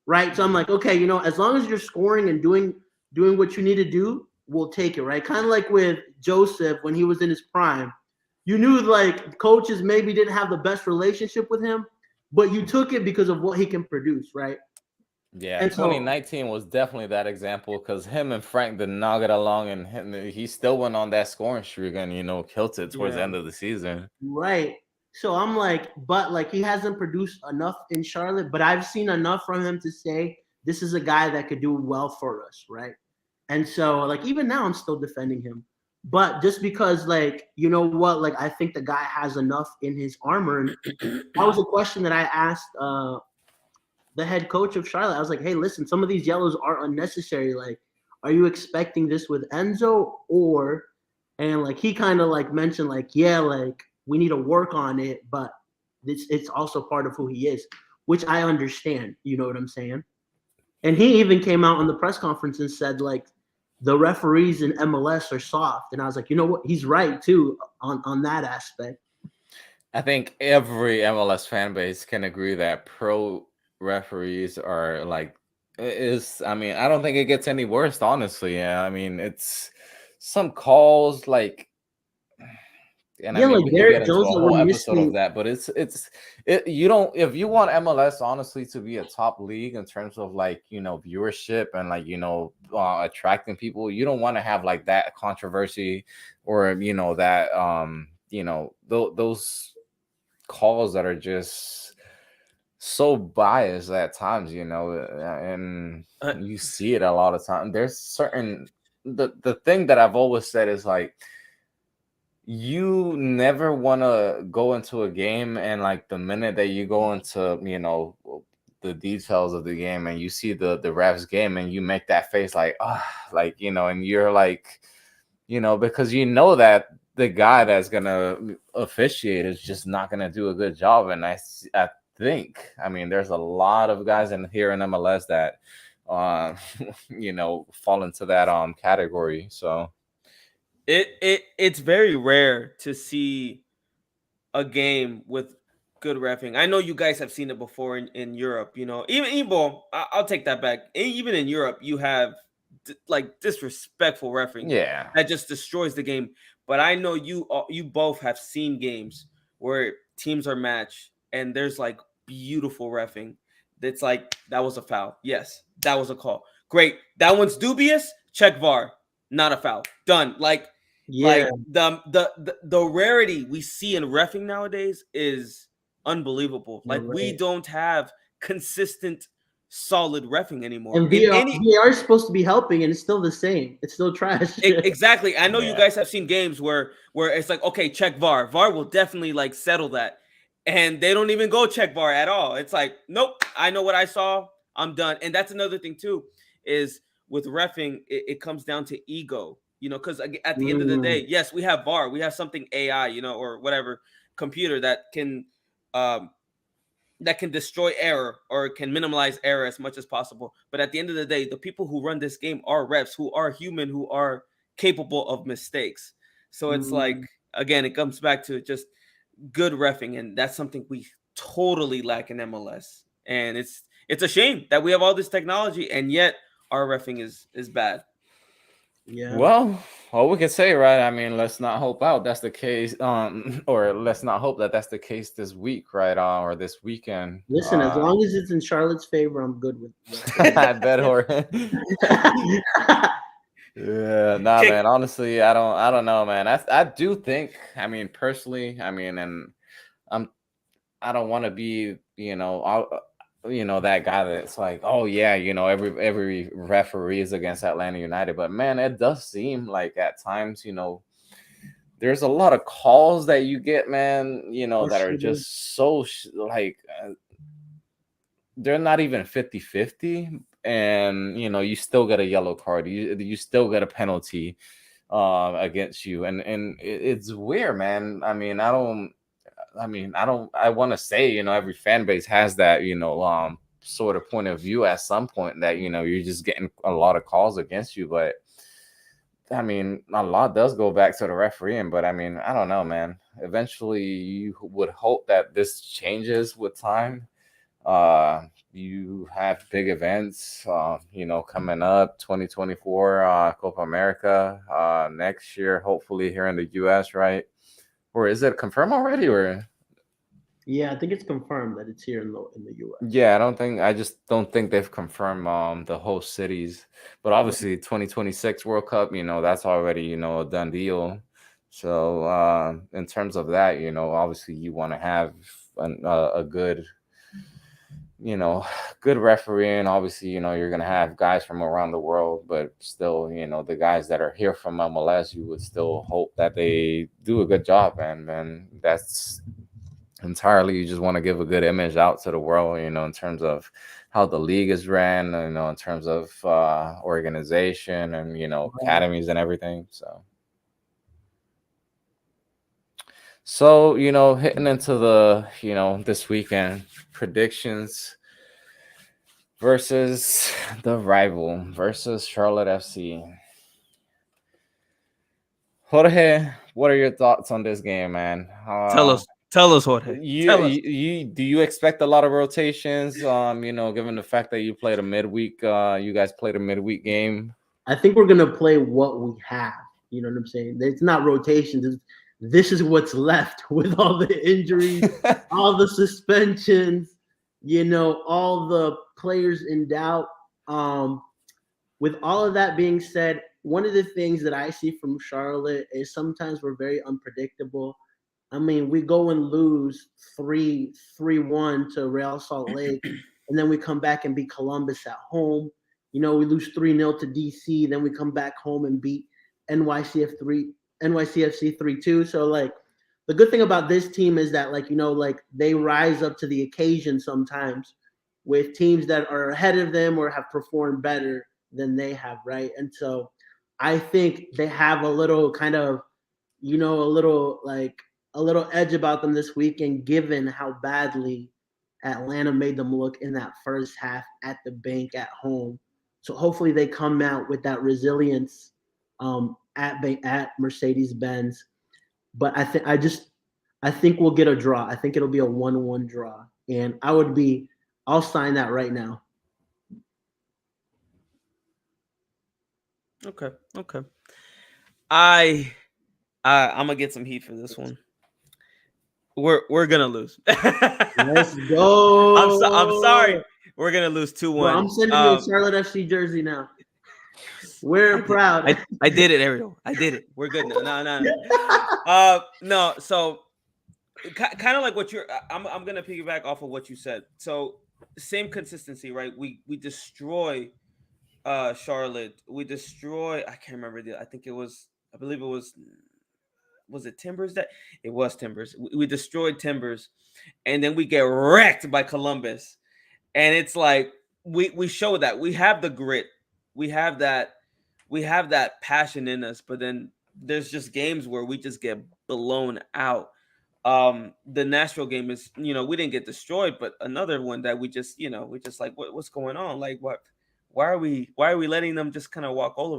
right? So I'm like, okay, as long as you're scoring and doing what you need to do, we'll take it, right? Kind of like with Joseph when he was in his prime. You knew like coaches maybe didn't have the best relationship with him, but you took it because of what he can produce, right? Yeah, And so 2019 was definitely that example because him and Frank did not get along, and he still went on that scoring streak and killed it towards the Yeah. end of the season. right. So I'm like, but like he hasn't produced enough in Charlotte, but I've seen enough from him to say this is a guy that could do well for us, right? And so like even now I'm still defending him. But just because like, you know what, like I think the guy has enough in his armor. And that was a question that I asked the head coach of Charlotte. I was like, hey, listen, some of these yellows are unnecessary. Like, are you expecting this with Enzo or and like he kind of like mentioned like, yeah, like we need to work on it, but it's also part of who he is, which I understand. You know what I'm saying? And he even came out on the press conference and said like the referees in MLS are soft. And I was like, you know what? He's right too on that aspect. I think every MLS fan base can agree that pro referees are like I mean, I don't think it gets any worse, honestly. Yeah, I mean, it's some calls like, and I Yeah, mean, like we could get Derek into Jones a that we're whole episode of missing. that, but you don't, if you want MLS honestly to be a top league in terms of like viewership and like attracting people, you don't want to have like that controversy or that those calls that are just so biased at times, and Uh, you see it a lot of times. There's certain the thing that I've always said is like you never want to go into a game and like the minute that you go into the details of the game and you see the refs game and you make that face like like and you're like because that the guy that's gonna officiate is just not gonna do a good job. And I think, I mean, there's a lot of guys in here in MLS that uh fall into that category. So it's very rare to see a game with good reffing. I know you guys have seen it before in Europe. I'll take that back. Even in Europe, you have like disrespectful reffing yeah. that just destroys the game. But I know you both have seen games where teams are matched and there's like beautiful reffing. That's like that was a foul. Yes, that was a call. Great. That one's dubious. Check VAR. Not a foul. Done. Yeah, The rarity we see in reffing nowadays is unbelievable. you're Like we right. don't have consistent solid reffing anymore. And In VR, any VR is supposed to be helping, and it's still the same. It's still trash. exactly. I know you Yeah. guys have seen games where it's like, okay, check VAR. VAR will definitely like settle that. And they don't even go check VAR at all. It's like, nope, I know what I saw. I'm done. And that's another thing too, is with reffing, it comes down to ego, because at the end of the Mm, day, yes, we have VAR, we have something AI, or whatever computer um that can destroy error or can minimize error as much as possible. But at the end of the day, the people who run this game are refs who are human, who are capable of mistakes. So it's like, mm. again, it comes back to just good refing, and that's something we totally lack in MLS. And it's a shame that we have all this technology and yet our refing is bad. Yeah. Well, all we can say, right? I mean, let's not hope out that's the case, or let's not hope that that's the case this week, right? Or this weekend. Listen, as long as it's in Charlotte's favor, I'm good with I bet, or it. yeah, nah, Kick. man. Honestly, I don't know, man. I do think, I mean, personally, I mean, and I'm, I don't want to be, that guy that's like, oh yeah, every referee is against Atlanta United, but man, it does seem like at times, there's a lot of calls that you get, man, Yes, that are you do. just so like they're not even 50-50, and you still get a yellow card, you still get a penalty against you, and it's weird, man. I want to say, every fan base has that, sort of point of view at some point that, you're just getting a lot of calls against you. But a lot does go back to the refereeing. But I don't know, man. Eventually, you would hope that this changes with time. You have big events, coming up 2024, Copa America, next year, hopefully here in the US, right? Or is it confirmed already? Or Yeah, I think it's confirmed that it's here in the U.S. yeah, I just don't think they've confirmed the host cities. But obviously 2026 World Cup, that's already, a done deal. So in terms of that, obviously you want to have a good, you know, good refereeing. Obviously, you're gonna have guys from around the world, but still, the guys that are here from MLS, you would still hope that they do a good job, and that's entirely, you just want to give a good image out to the world, in terms of how the league is ran, in terms of organization and Right. academies and everything. So hitting into the this weekend predictions versus the rival versus Charlotte FC. Jorge, what are your thoughts on this game, man? Tell us, Jorge. Tell us. You do you expect a lot of rotations? Given the fact that you played a midweek, you guys played a midweek game. I think we're gonna play what we have. You know what I'm saying? It's not rotations. This is what's left with all the injuries, all the suspensions, all the players in doubt. Um, with all of that being said, one of the things that I see from Charlotte is sometimes we're very unpredictable. I mean, we go and lose 3-1 to Real Salt Lake, and then we come back and beat Columbus at home. We lose 3-0 to DC, then we come back home and beat NYCFC 3-2. So like the good thing about this team is that like they rise up to the occasion sometimes with teams that are ahead of them or have performed better than they have, right? And so I think they have a little kind of, a little edge about them this weekend, given how badly Atlanta made them look in that first half at the bank at home. So hopefully they come out with that resilience at Mercedes Benz. But I think we'll get a draw. I think it'll be a 1-1 draw, and I'll sign that right now. Okay. Okay. I I'm gonna get some heat for this one. We're gonna lose. Let's go. I'm sorry. We're gonna lose 2-1. Bro, I'm sending you a Charlotte FC jersey now. We're proud. I did it, Ariel. I did it. We're good now. No. No. So kind of like what you're. I'm gonna piggyback off of what you said. So same consistency, right? We destroy Charlotte. We destroy. I can't remember I think it was. I believe it was. Was it Timbers that it was Timbers? We destroyed Timbers, and then we get wrecked by Columbus. And it's like we show that we have the grit, we have that passion in us, but then there's just games where we just get blown out. The Nashville game is, we didn't get destroyed, but another one that we just like, what's going on? Like, why are we letting them just kind of walk all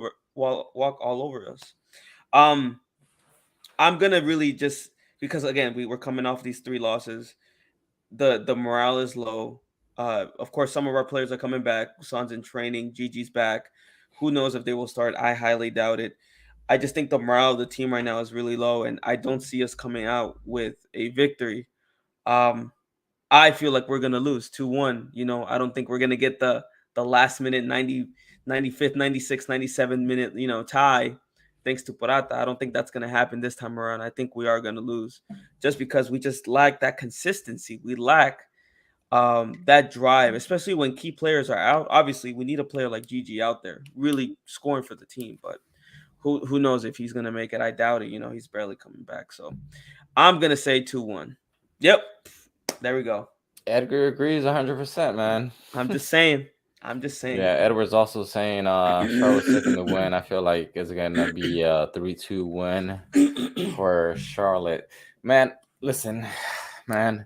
over us? I'm gonna really just, because again we were coming off these 3 losses, the morale is low. Of course, some of our players are coming back. Son's in training. Gigi's back. Who knows if they will start? I highly doubt it. I just think the morale of the team right now is really low, and I don't see us coming out with a victory. Um, I feel like we're gonna lose 2-1. I don't think we're gonna get the last minute 95th, 96th, 97 minute tie. Thanks to Porata, I don't think that's gonna happen this time around. I think we are gonna lose, just because we just lack that consistency. We lack that drive, especially when key players are out. Obviously, we need a player like Gigi out there, really scoring for the team. But who knows if he's gonna make it? I doubt it. He's barely coming back. So I'm gonna say 2-1. Yep, there we go. Edgar agrees 100%, man. I'm just saying. I'm just saying. Yeah, Edward's also saying Charlotte's taking the win. I feel like it's gonna be a 3-2 win for Charlotte. Man, listen, man.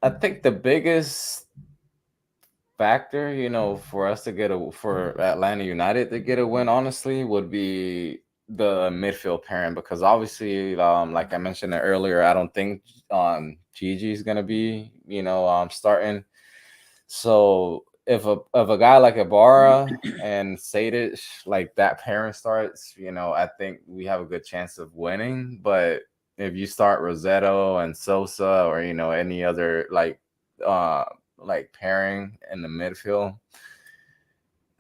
I think the biggest factor, for us to for Atlanta United to get a win, honestly, would be the midfield pairing because obviously, like I mentioned earlier, I don't think Gigi is gonna be, starting. So if a guy like Ibarra and Sadic, like that pairing starts, I think we have a good chance of winning. But if you start Rossetto and Sosa or any other uh pairing in the midfield,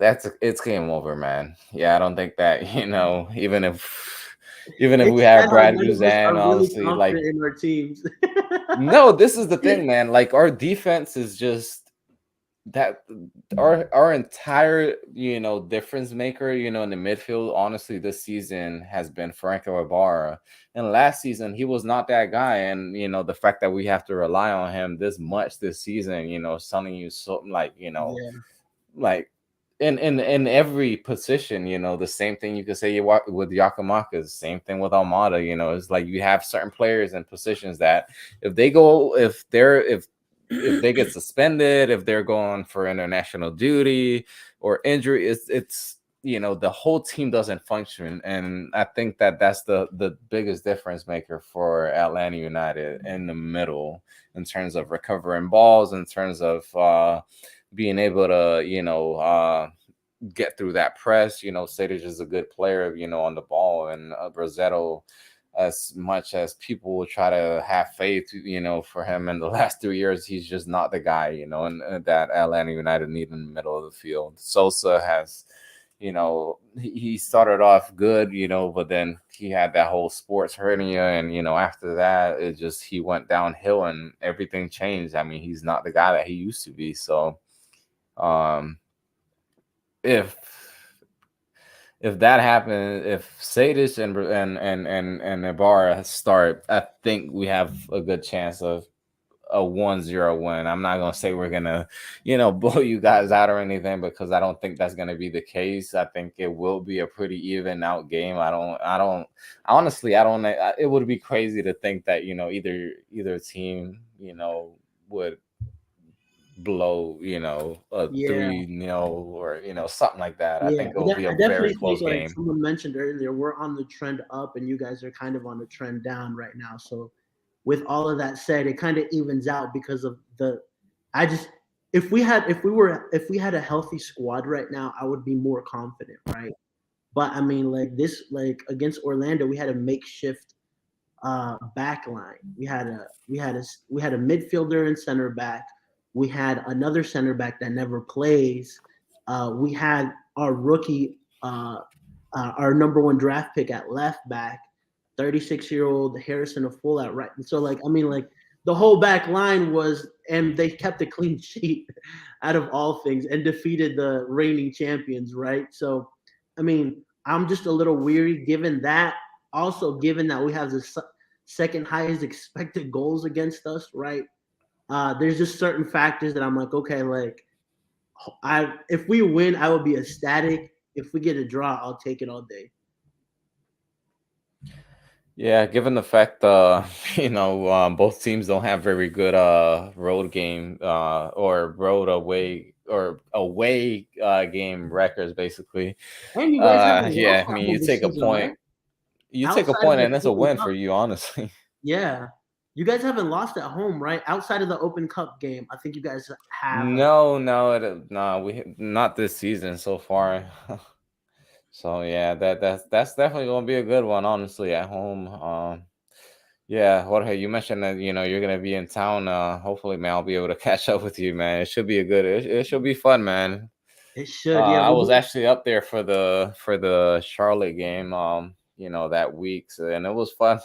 it's game over, man. Yeah, I don't think that even if It's we have sad how Brad none of us Guzan, are really honestly, like confident in our teams. no, this is the thing, man. Like our defense is just that our entire difference maker in the midfield honestly this season has been Franco Ibarra, and last season he was not that guy, and the fact that we have to rely on him this much this season is telling you something like Yeah. like in every position, the same thing you could say with Yakamaka, same thing with Almada. It's like you have certain players in positions that if they get suspended, if they're going for international duty or injury, it's the whole team doesn't function. And I think that that's the biggest difference maker for Atlanta United in the middle in terms of recovering balls, in terms of being able to get through that press. Sadic is a good player on the ball, and Rossetto, as much as people will try to have faith, for him in the last 3 years, he's just not the guy, and that Atlanta United need in the middle of the field. Sosa has, he started off good, but then he had that whole sports hernia, and after that, he went downhill, and everything changed. I mean, he's not the guy that he used to be. So, if that happens, if Sadis and Ibarra start, I think we have a good chance of a 1-0 win. I'm not gonna say we're gonna, blow you guys out or anything, because I don't think that's gonna be the case. I think it will be a pretty even out game. Honestly, I don't. It would be crazy to think that either team, would blow, a Yeah. 3-0 or something like that. I Yeah, think it'll be a I very definitely close think, like game. someone mentioned earlier, we're on the trend up, and you guys are kind of on the trend down right now. So, with all of that said, it kind of evens out because of the. I just if we had a healthy squad right now, I would be more confident, right? But I mean, like this, like against Orlando, we had a makeshift back line. We had a midfielder and center back. We had another center back that never plays. We had our rookie, our number one draft pick at left back, 36-year-old Harrison of full at right. So like I mean like the whole back line was, and they kept a clean sheet out of all things and defeated the reigning champions, right? So I mean I'm just a little weary given that. Also, given that we have the second highest expected goals against us, right? There's just certain factors that I'm like, okay, like if we win, I will be ecstatic. If we get a draw, I'll take it all day. Yeah, given the fact, both teams don't have very good road game or road away game records, basically. And you guys haven't lost Yeah, I at mean, home this season, right? you take a Outside of point, the and it's a Open win for Cup, you, honestly. yeah. You guys haven't lost at home, right? Outside of the Open Cup game, I think you guys have. No, we not this season so far. So yeah, that's definitely gonna be a good one, honestly, at home. Yeah, Jorge, you mentioned that you're gonna be in town. Hopefully, man, I'll be able to catch up with you, man. It should be it should be fun, man. It should, yeah. I was actually up there for the Charlotte game, that week, so, and it was fun.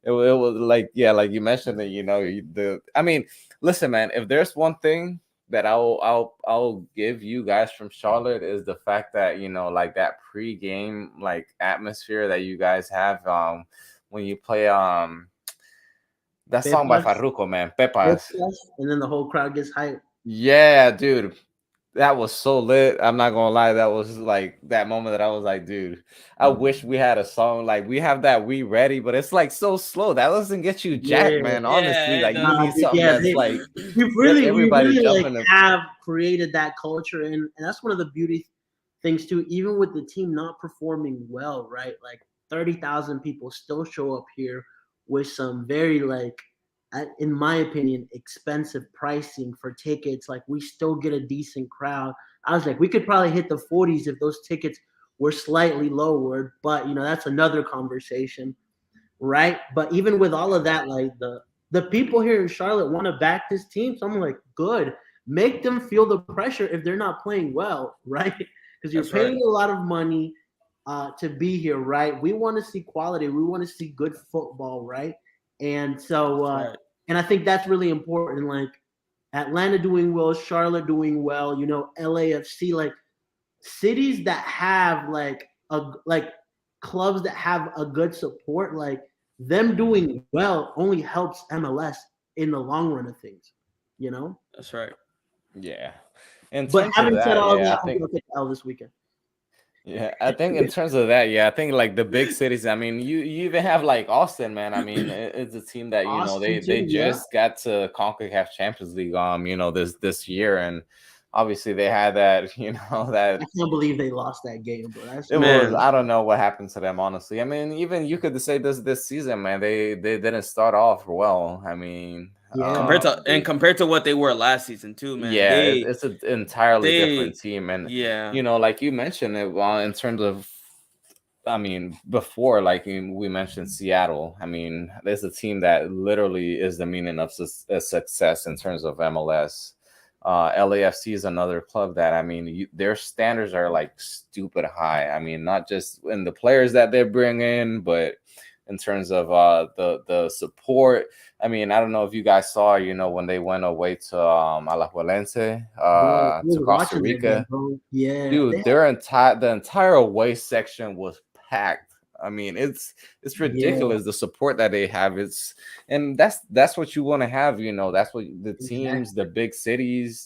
it was like, yeah, like you mentioned it, I mean, listen, man, if there's one thing that I'll give you guys from Charlotte is the fact that, like that pre-game like atmosphere that you guys have when you play that song by Pepas, Farruko, man, Pepas. and then the whole crowd gets hyped. Yeah, dude. That was so lit. I'm not gonna lie. That was like that moment that I was like, dude, I wish we had a song like we have that We Ready, but it's like so slow. That doesn't get you jacked, Yeah. man. Honestly, Yeah, it like you Nah, need does. dude, something yeah, that's like we gets really everybody like jumping. have created that culture, and that's one of the beauty things too. Even with the team not performing well, right? Like 30,000 people still show up here with some very like, in my opinion, expensive pricing for tickets. Like we still get a decent crowd. I was like, we could probably hit the 40s if those tickets were slightly lowered, but that's another conversation, right? But even with all of that, like the people here in Charlotte want to back this team. So I'm like, good. Make them feel the pressure if they're not playing well, right? Because you're That's right. paying a lot of money to be here, right? We want to see quality. We want to see good football, right? And so, That's right. and I think that's really important. Like Atlanta doing well, Charlotte doing well, LAFC, like cities that have like clubs that have a good support, like them doing well only helps MLS in the long run of things. That's right. Yeah. In But terms of having said that, all yeah, that, I I'm think gonna pick L this weekend. Yeah, I think in terms of that, yeah, I think like the big cities. I mean, you even have like Austin, man. I mean, it's a team that Austin they too, yeah. just got to CONCACAF Champions League, this year, and obviously they had that, I that can't believe they lost that game, bro. That's it was. Man, I don't know what happened to them, honestly. I mean, even you could say this season, man, they didn't start off well. I mean, yeah, compared to what they were last season too, man. yeah, it's an entirely different They team, and yeah. like you mentioned it, in terms of, I mean, before, like we mentioned Seattle. I mean, there's a team that literally is the meaning of success in terms of MLS. LAFC is another club that, I mean, their standards are like stupid high. I mean, not just in the players that they bring in, but in terms of the support. I mean, I don't know if you guys saw, when they went away to Alajuelense, bro. I to was Costa watching that game, Rica. bro. Yeah, Dude, the entire away section was packed. I mean, it's yeah, ridiculous the support that they have. And that's what you want to have, that's what the teams, exactly. the big cities,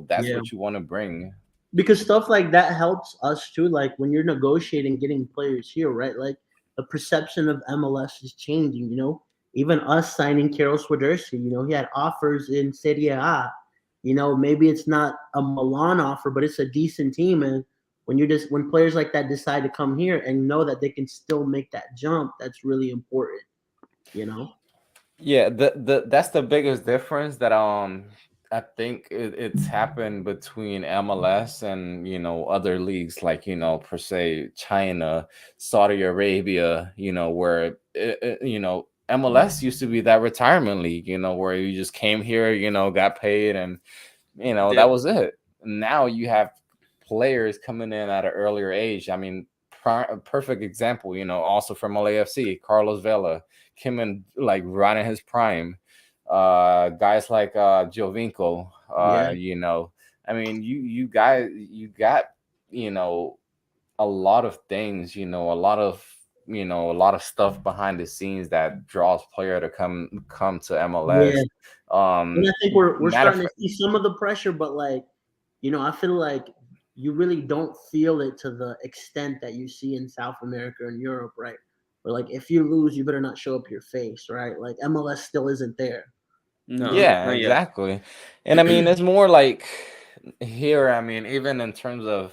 that's Yeah. what you want to bring. Because stuff like that helps us too. Like when you're negotiating getting players here, right? Like the perception of MLS is changing. Even us signing Carol Swiderski, he had offers in Serie A. Maybe it's not a Milan offer, but it's a decent team. And when players like that decide to come here and know that they can still make that jump, that's really important. You know. Yeah, that's the biggest difference that I think it's happened between MLS and other leagues like per se China, Saudi Arabia, where MLS used to be that retirement league, where you just came here, got paid, and that Dip. was it. Now you have players coming in at an earlier age. I mean, perfect example, also from LAFC, Carlos Vela came in like right in his prime. Guys like Jovinko, Yeah. I mean, you got, you know, a lot of things, a lot of stuff behind the scenes that draws player to come to Yeah. MLS. And I think we're Matter starting of to see some of the pressure, but like, I feel like you really don't feel it to the extent that you see in South America and Europe, right? Where like if you lose, you better not show up your face, right? Like MLS still isn't there, No, Yeah, not yet. exactly. And I mean, it's more like here, I mean, even in terms of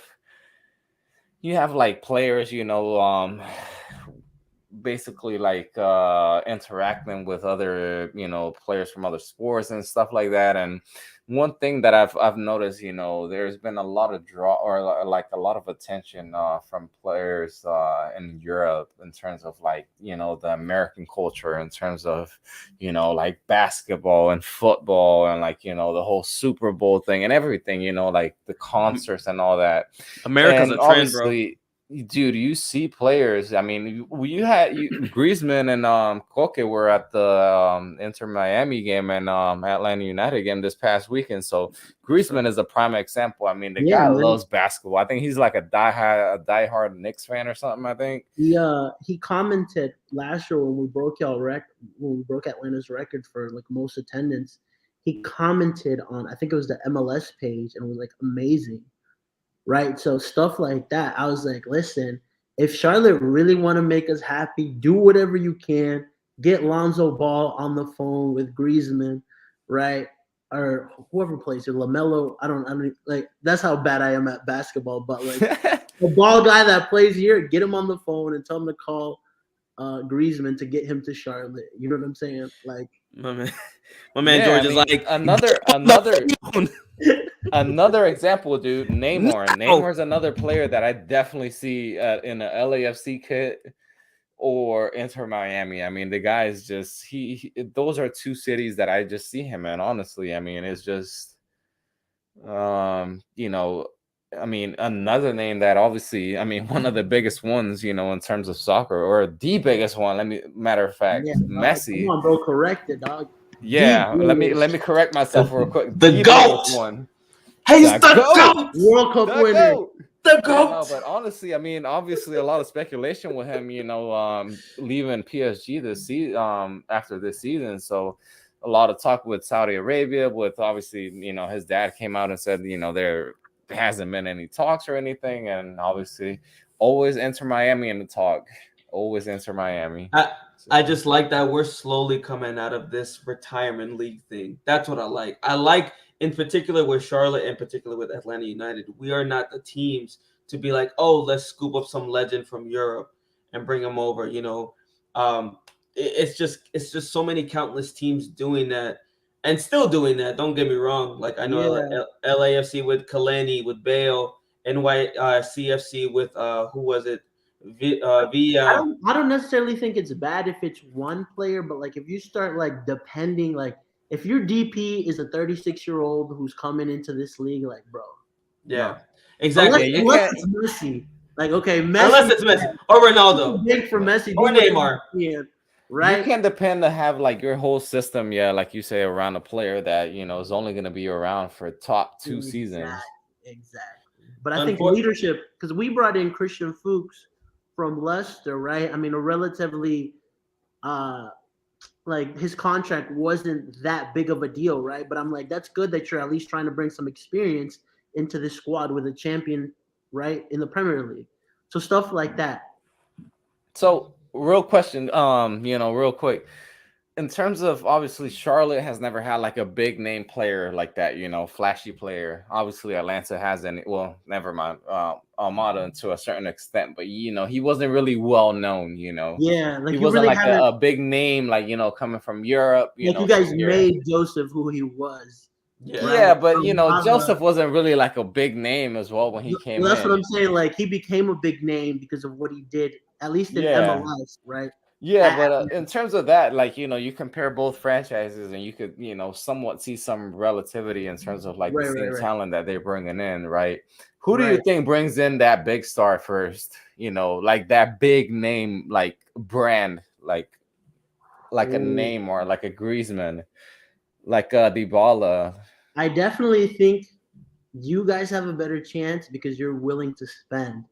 you have like players, basically like interacting with other, players from other sports and stuff like that. And one thing that I've noticed, there's been a lot of draw or like a lot of attention from players in Europe in terms of like, the American culture in terms of, like basketball and football and like, the whole Super Bowl thing and everything, like the concerts and all that. America's a And trend, bro. obviously, dude, you see players. I mean, you had Griezmann and Koke were at the Inter Miami game and Atlanta United game this past weekend. So Griezmann is a prime example. I mean, the Yeah, guy man. loves basketball. I think he's like a diehard Knicks fan or something. I think. He commented last year when we broke Atlanta's record for like most attendance. He commented on, I think it was the MLS page, and was like, amazing, right? So stuff like that. I was like, listen, if Charlotte really want to make us happy, do whatever you can. Get Lonzo Ball on the phone with Griezmann, right? Or whoever plays here, LaMelo. I don't like. That's how bad I am at basketball. But like the ball guy that plays here, get him on the phone and tell him to call Griezmann to get him to Charlotte. You know what I'm saying? Like my man George is like another example, dude. Neymar's another player that I definitely see in a LAFC kit or Inter Miami. I mean, the guy is just those are two cities that I just see him in. Honestly, I mean, it's just I mean, another name that obviously, I mean, one of the biggest ones, in terms of soccer, or the biggest one. Matter of fact, Messi. Come on, bro, correct it, dog. Yeah, let me correct myself real quick. The GOAT one. He's the GOAT. World Cup winner. The GOAT. No, but honestly, I mean, obviously, a lot of speculation with him, leaving PSG this season, after this season. So, a lot of talk with Saudi Arabia. With obviously, his dad came out and said, there hasn't been any talks or anything, and obviously, always Inter Miami in the talk. Always Inter Miami. I just like that we're slowly coming out of this retirement league thing. That's what I like. I like, in particular with Charlotte, in particular with Atlanta United, we are not the teams to be like, oh, let's scoop up some legend from Europe and bring them over. It's just so many countless teams doing that and still doing that. Don't get me wrong. Like I know LAFC with Kaleni, with Bale, NYCFC with who was it? I don't necessarily think it's bad if it's one player, but like if you start like depending, like if your DP is a 36-year-old who's coming into this league, like bro, yeah, exactly. Unless it's Messi, like okay, Messi, unless it's Messi or Ronaldo, big for Messi or Neymar, right? You can depend to have like your whole system, like you say, around a player that is only going to be around for top 2 seasons. Exactly. But I think leadership, because we brought in Christian Fuchs from Leicester, right? I mean, a relatively, like his contract wasn't that big of a deal, right? But I'm like, that's good that you're at least trying to bring some experience into this squad with a champion, right, in the Premier League. So stuff like that. So, real question, real quick. In terms of, obviously, Charlotte has never had like a big name player like that, flashy player. Obviously, Atlanta hasn't. Well, never mind. Almada to a certain extent, but he wasn't really well known. Yeah, like he wasn't really like a big name, like coming from Europe. You guys made Joseph who he was. Yeah, but Joseph wasn't really like a big name as well when he came. That's what I'm saying. Like he became a big name because of what he did, at least in MLS, right? Yeah, but in terms of that, like, you compare both franchises and you could, somewhat see some relativity in terms of like the same talent that they're bringing in, right? Who do you think brings in that big star first? Like that big name, like brand, like a name or like a Griezmann, like Dybala. I definitely think you guys have a better chance because you're willing to spend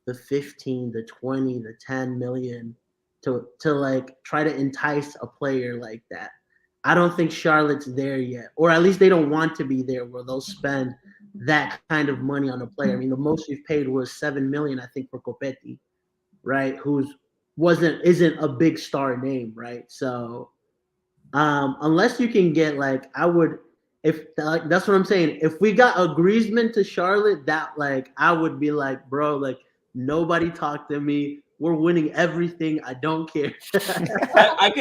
the 15, the 20, the 10 million to like try to entice a player like that. I don't think Charlotte's there yet, or at least they don't want to be there where they'll spend that kind of money on a player. I mean, the most we've paid was 7 million, I think, for Copetti, right? Isn't a big star name, right? So unless you can get like, that's what I'm saying. If we got a Griezmann to Charlotte, that like I would be like, bro, like nobody talk to me. We're winning everything. I don't care. I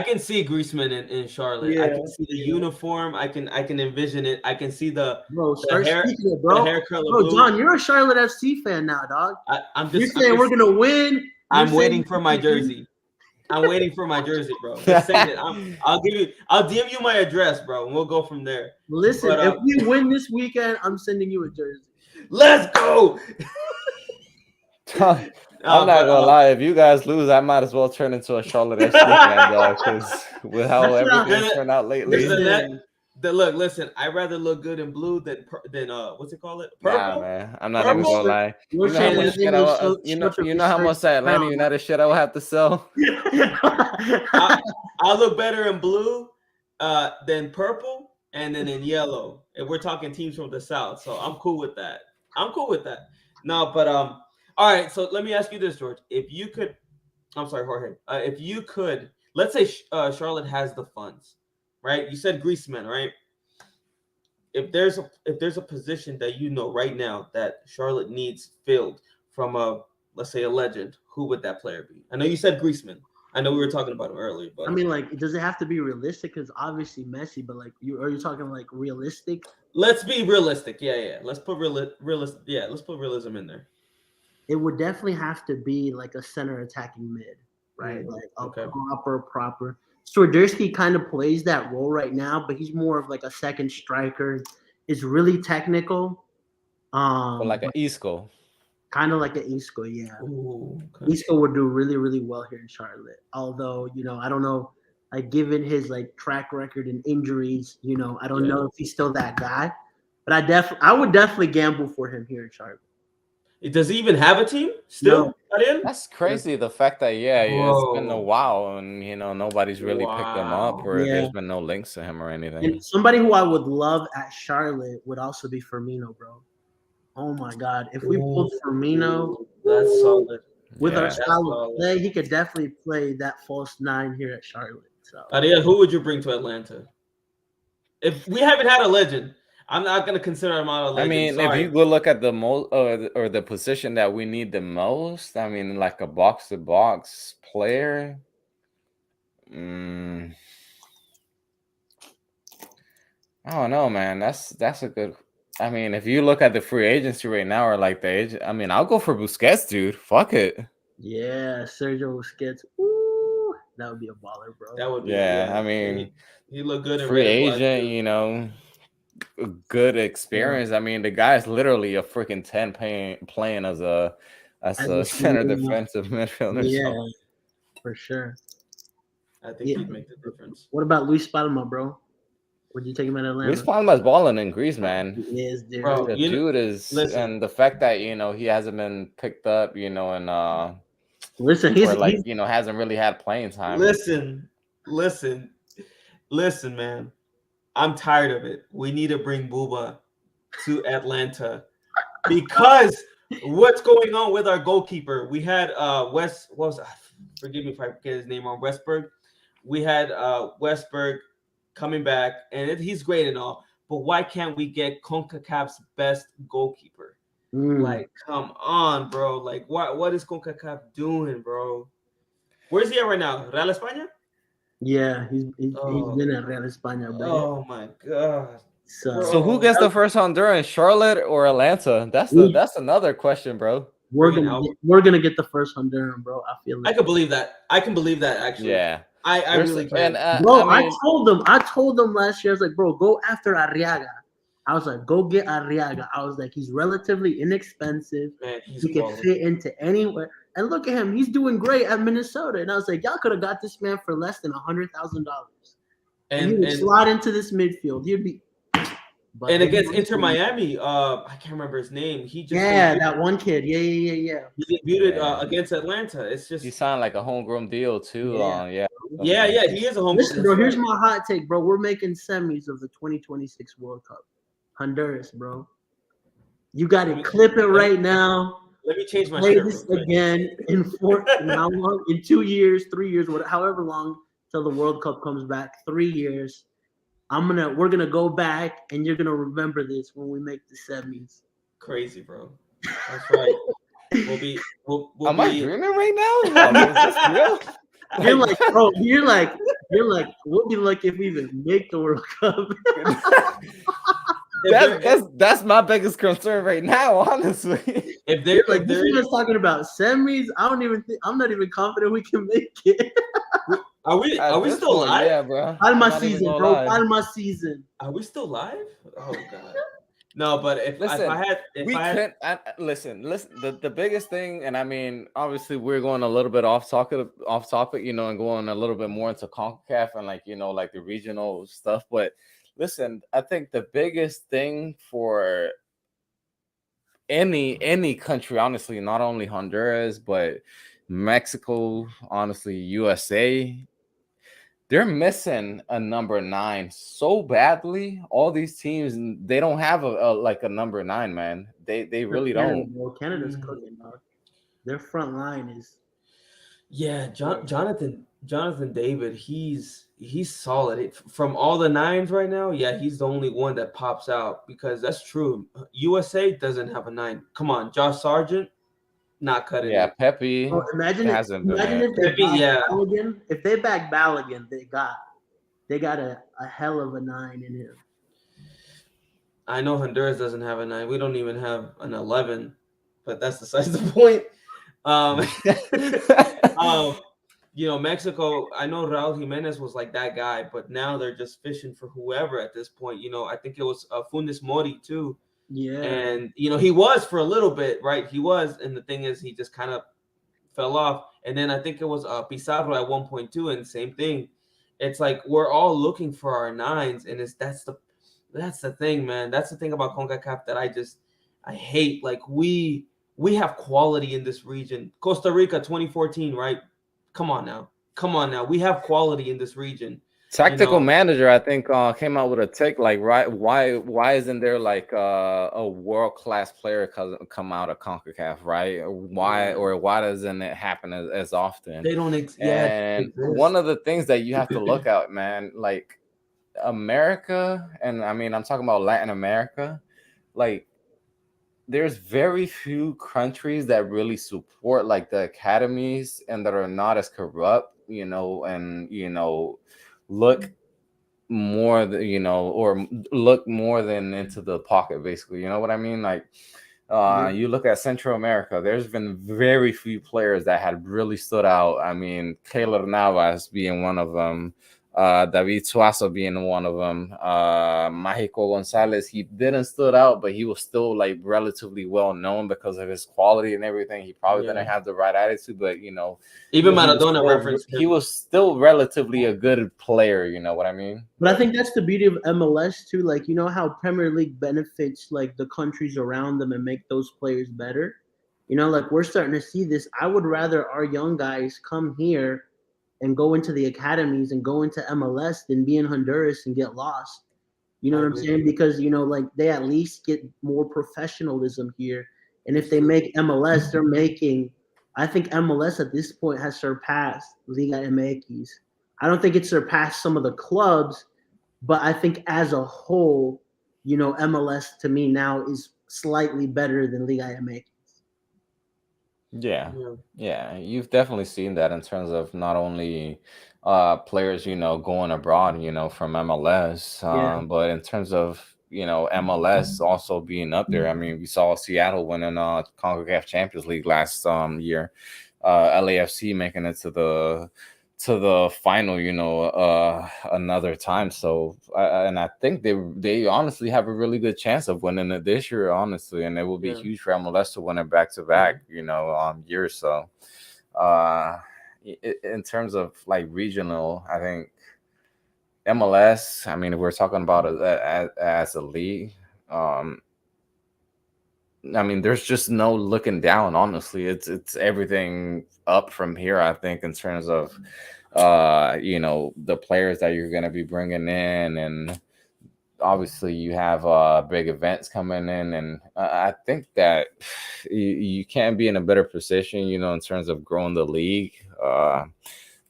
can see Griezmann in Charlotte. Yeah. I can see the uniform. I can envision it. I can see the hair color. Bro, John, you're a Charlotte FC fan now, dog. You're saying we're gonna win. I'm waiting for my jersey. I'm waiting for my jersey, bro. Just send it. I'll DM you my address, bro, and we'll go from there. Listen, if we win this weekend, I'm sending you a jersey. Let's go. I'm not gonna lie. If you guys lose, I might as well turn into a Charlotte FC fan, dog. Because with how That's not- everything's turned out lately, Listen, I'd rather look good in blue than what's it called? Purple. nah, man. I'm not Purple? even gonna lie. We're You know how saying much that shit you know how much that Atlanta crown. United shit I will have to sell. I look better in blue than purple, and then in yellow. If we're talking teams from the South, so I'm cool with that. No, but all right. So let me ask you this, George. If you could, I'm sorry, Jorge. If you could, let's say Charlotte has the funds, right? You said Griezmann, right? If there's a position that you know right now that Charlotte needs filled from let's say a legend, who would that player be? I know you said Griezmann. I know we were talking about him earlier, but I mean, like, does it have to be realistic? Because obviously Messi, but like, are you talking like realistic? let's be realistic. Yeah. Let's put let's put realism in there. It would definitely have to be like a center attacking mid, right? Like a proper. Swiderski kind of plays that role right now, but he's more of like a second striker. Is really technical. But like an Isco. Kind of like an Isco, yeah. Ooh, okay. Isco would do really, really well here in Charlotte. Although, I don't know, like given his like track record and injuries, I don't know if he's still that guy. But I would definitely gamble for him here in Charlotte. Does he even have a team still? No. That's crazy. The fact that it's been a while and nobody's really picked him up, or there's been no links to him or anything. And somebody who I would love at Charlotte would also be Firmino, bro. Oh my God! If we pulled Firmino, that's solid. With our style of play, he could definitely play that false nine here at Charlotte. So, Ariel, who would you bring to Atlanta? If we haven't had a legend, I'm not going to consider him out a legend. I mean, if you go look at the most or the position that we need the most, I mean, like a box-to-box player. I don't know, man. That's a good. I mean, if you look at the free agency right now, or like the age, I mean, I'll go for Busquets, dude. Fuck it. Yeah, Sergio Busquets. Ooh, that would be a baller, bro. That would be. Yeah, I mean, he looked good. Free agent, good experience. Yeah. I mean, the guy's literally a freaking 10 playing as a center defensive midfielder. Yeah, so. For sure. I think he'd make the difference. What about Luis Palma, bro? Would you take him at Atlanta? Luis Palma's balling in Greece, man. He is, dude. Bro, the dude is, and the fact that he hasn't been picked up, and hasn't really had playing time. Listen, man. I'm tired of it. We need to bring Booba to Atlanta because what's going on with our goalkeeper? We had forgive me if I forget his name on Westberg. We had Westberg coming back, and he's great and all, but why can't we get CONCACAF's best goalkeeper? Like, come on, bro. Like, what is CONCACAF doing, bro? Where's he at right now? Real España? Yeah, he's been at Real España, bro. Oh my God. So who gets the first Honduran, Charlotte or Atlanta? That's another question, bro. We're gonna get the first Honduran, bro. I feel like I can believe that. Actually. Yeah. I really can. Bro, I told them last year, I was like, bro, go after Arriaga. I was like, go get Arriaga. I was like, he's relatively inexpensive. Man, he can fit into anywhere. And look at him, he's doing great at Minnesota. And I was like, y'all could have got this man for less than $100,000. And he would slide into this midfield. He'd be. And against Inter Miami, I can't remember his name. He just that one kid. Yeah. He debuted against Atlanta. It's just he signed like a homegrown deal too. Yeah. He is a homegrown. Listen, bro, here's my hot take, bro. We're making semis of the 2026 World Cup. Honduras, bro. You got to clip it right now. Let me change my play shirt. This again in how long? In 2 years, 3 years, however long till the World Cup comes back. 3 years. We're gonna go back, and you're gonna remember this when we make the semis. Crazy, bro. That's right. Am I dreaming right now? Is this real? You're like, bro. You're like. We'll be lucky if we even make the World Cup. That's my biggest concern right now, honestly. If they're like, this is talking about semis, I'm not even confident we can make it. Are we still live? Yeah, bro. Palma season, bro. Palma season. Are we still live? Oh God. No, but if Listen, I had, we couldn't. Listen. The biggest thing, and I mean, obviously, we're going a little bit off topic, you know, and going a little bit more into CONCACAF and like you know, like the regional stuff. But listen, I think the biggest thing for any country, honestly, not only Honduras but Mexico, honestly, USA, they're missing a number 9 so badly. All these teams, they don't have a like a number 9, man. They really Canada, don't. bro. Canada's cooking, dog. Their front line is. Yeah, Jonathan David, he's solid. From all the 9s right now, yeah, he's the only one that pops out because that's true. USA doesn't have a 9. Come on, Josh Sargent, not cutting Yeah, it. Pepe Oh, imagine hasn't been imagine it. if they Pepe, back yeah. Balogun. If they back Balogun, they got a hell of a 9 in him. I know Honduras doesn't have a 9. We don't even have an 11, but that's besides the point. You know, Mexico, I know Raul Jimenez was like that guy, but now they're just fishing for whoever at this point. You know, I think it was Funes Mori too. Yeah. And, you know, he was for a little bit, right? He was. And the thing is, he just kind of fell off. And then I think it was Pizarro at 1.2, and same thing. It's like we're all looking for our 9s, and that's the thing, man. That's the thing about CONCACAF that I hate. Like we have quality in this region. Costa Rica 2014, right? Come on now. We have quality in this region. Tactical manager, I think, came out with a take like, right? Why isn't there like a world class player come out of CONCACAF, right? Why doesn't it happen as often? They don't. And one of the things that you have to look at, man, like America, and I mean, I'm talking about Latin America, like there's very few countries that really support like the academies and that are not as corrupt, you know, and you know, look more or look more than into the pocket, basically, you know what I mean? Like you look at Central America, there's been very few players that had really stood out. I mean, Keylor Navas being one of them, David Suazo being one of them, Mágico Gonzalez. He didn't stood out, but he was still like relatively well known because of his quality and everything. He probably didn't have the right attitude, but you know, even Maradona referenced him. He was still relatively a good player, you know what I mean? But I think that's the beauty of MLS too. Like, you know how Premier League benefits like the countries around them and make those players better. You know, like we're starting to see this. I would rather our young guys come here and go into the academies and go into MLS than be in Honduras and get lost. You know what I'm saying? Because, you know, like they at least get more professionalism here. And if they make MLS, they're making, I think MLS at this point has surpassed Liga MX. I don't think it surpassed some of the clubs, but I think as a whole, you know, MLS to me now is slightly better than Liga MX. Yeah, you've definitely seen that in terms of not only players, you know, going abroad, you know, from MLS, but in terms of, you know, MLS also being up there. I mean, we saw Seattle winning CONCACAF Champions League last year, LAFC making it to the final, you know, another time. So and I think they honestly have a really good chance of winning it this year, honestly, and it will be huge for MLS to win it back to back, you know, years. So in terms of like regional, I think MLS, I mean, if we're talking about it as a league, I mean, there's just no looking down, honestly. It's everything up from here, I think, in terms of you know, the players that you're going to be bringing in, and obviously you have big events coming in, and I think that you can't be in a better position, you know, in terms of growing the league.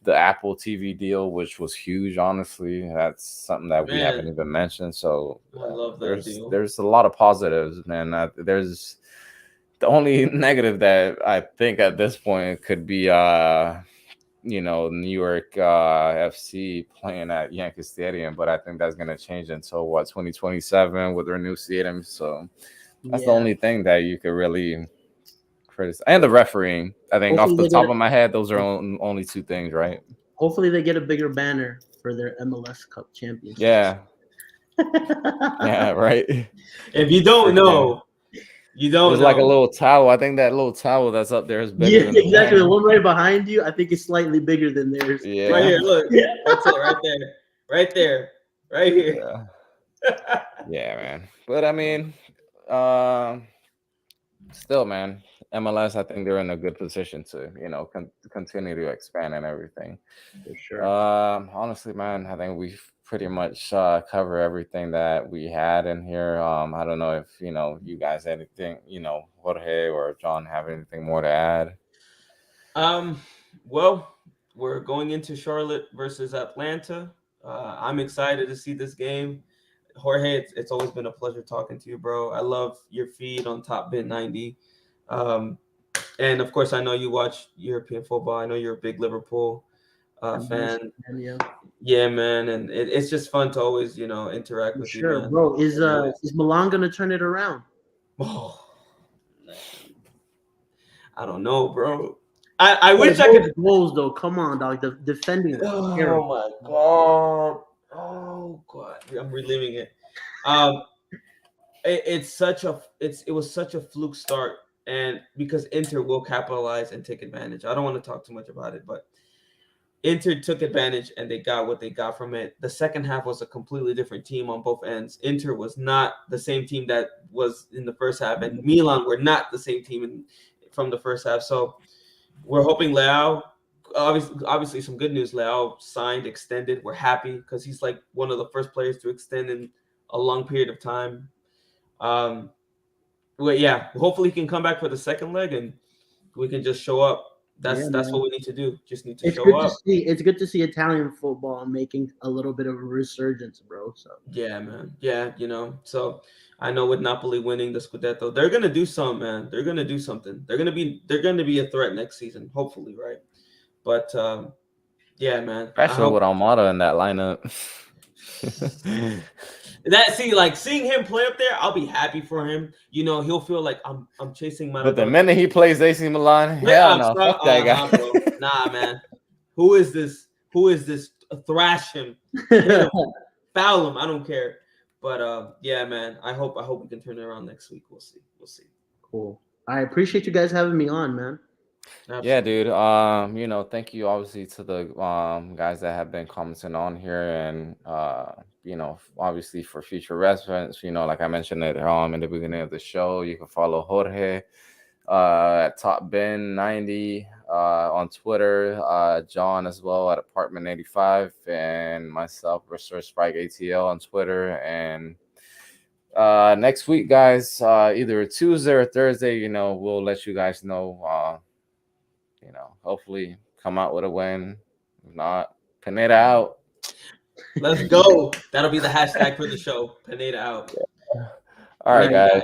The Apple TV deal, which was huge, honestly, that's something that we haven't even mentioned. So I love that deal. There's a lot of positives, man. There's the only negative that I think at this point could be you know, New York FC playing at Yankee Stadium, but I think that's going to change until 2027 with their new stadium. So that's the only thing that you could really criticize. And the refereeing, I think, hopefully, off the top of my head, those are only two things, right? Hopefully they get a bigger banner for their MLS Cup championship. Yeah. Yeah, right. If you don't Freaking- know, you don't There's know. like a little towel. I think that little towel that's up there is bigger Yeah, than the exactly. The banner. one right behind you, I think is slightly bigger than theirs. Yeah. Right here, look. That's it, right there. Right there. Right here. Yeah. Yeah, man. But I mean, um, still, man, MLS, I think they're in a good position to, continue to expand and everything. For sure. Honestly, man, I think we've pretty much covered everything that we had in here. I don't know if you guys anything, Jorge or John have anything more to add. Well, we're going into Charlotte versus Atlanta. I'm excited to see this game. Jorge, it's always been a pleasure talking to you, bro. I love your feed on Top Bin 90. And of course, I know you watch European football. I know you're a big Liverpool fan. Yeah. Yeah, man. And it's just fun to always, interact with you, man. Bro. Is Milan gonna turn it around? Oh, man. I don't know, bro. I wish I could. Goals though. Come on, dog. The defending. Oh my god. Oh god. I'm reliving it. It was such a fluke start, and because Inter will capitalize and take advantage. I don't want to talk too much about it, but Inter took advantage and they got what they got from it. The second half was a completely different team on both ends. Inter was not the same team that was in the first half, and Milan were not the same team from the first half. So we're hoping Leao, obviously some good news. Leao signed, extended. We're happy because he's like one of the first players to extend in a long period of time. Well, yeah, hopefully he can come back for the second leg and we can just show up. That's what we need to do. Just need to show up. It's good to see Italian football making a little bit of a resurgence, bro. So yeah, man. Yeah, So I know with Napoli winning the Scudetto, they're gonna do something, man. They're gonna do something. They're gonna be a threat next season, hopefully, right? But yeah, man. Especially with Almada in that lineup. Seeing him play up there, I'll be happy for him. He'll feel like I'm chasing my. But the minute he plays AC Milan, hell no, fuck that guy. Bro. Nah, man. Who is this? Thrash him, foul him. I don't care. But yeah, man. I hope we can turn it around next week. We'll see. Cool. I appreciate you guys having me on, man. Absolutely. Yeah, dude. Thank you obviously to the guys that have been commenting on here, and obviously for future reference, like I mentioned it in the beginning of the show, you can follow Jorge at Top Bin 90 on Twitter, John as well at Apartment 85, and myself Resurge Spike ATL on Twitter. And next week, guys, either Tuesday or Thursday, we'll let you guys know. Hopefully come out with a win. If not, Pineda out. Let's go. That'll be the hashtag for the show. Pineda out. All right, guys.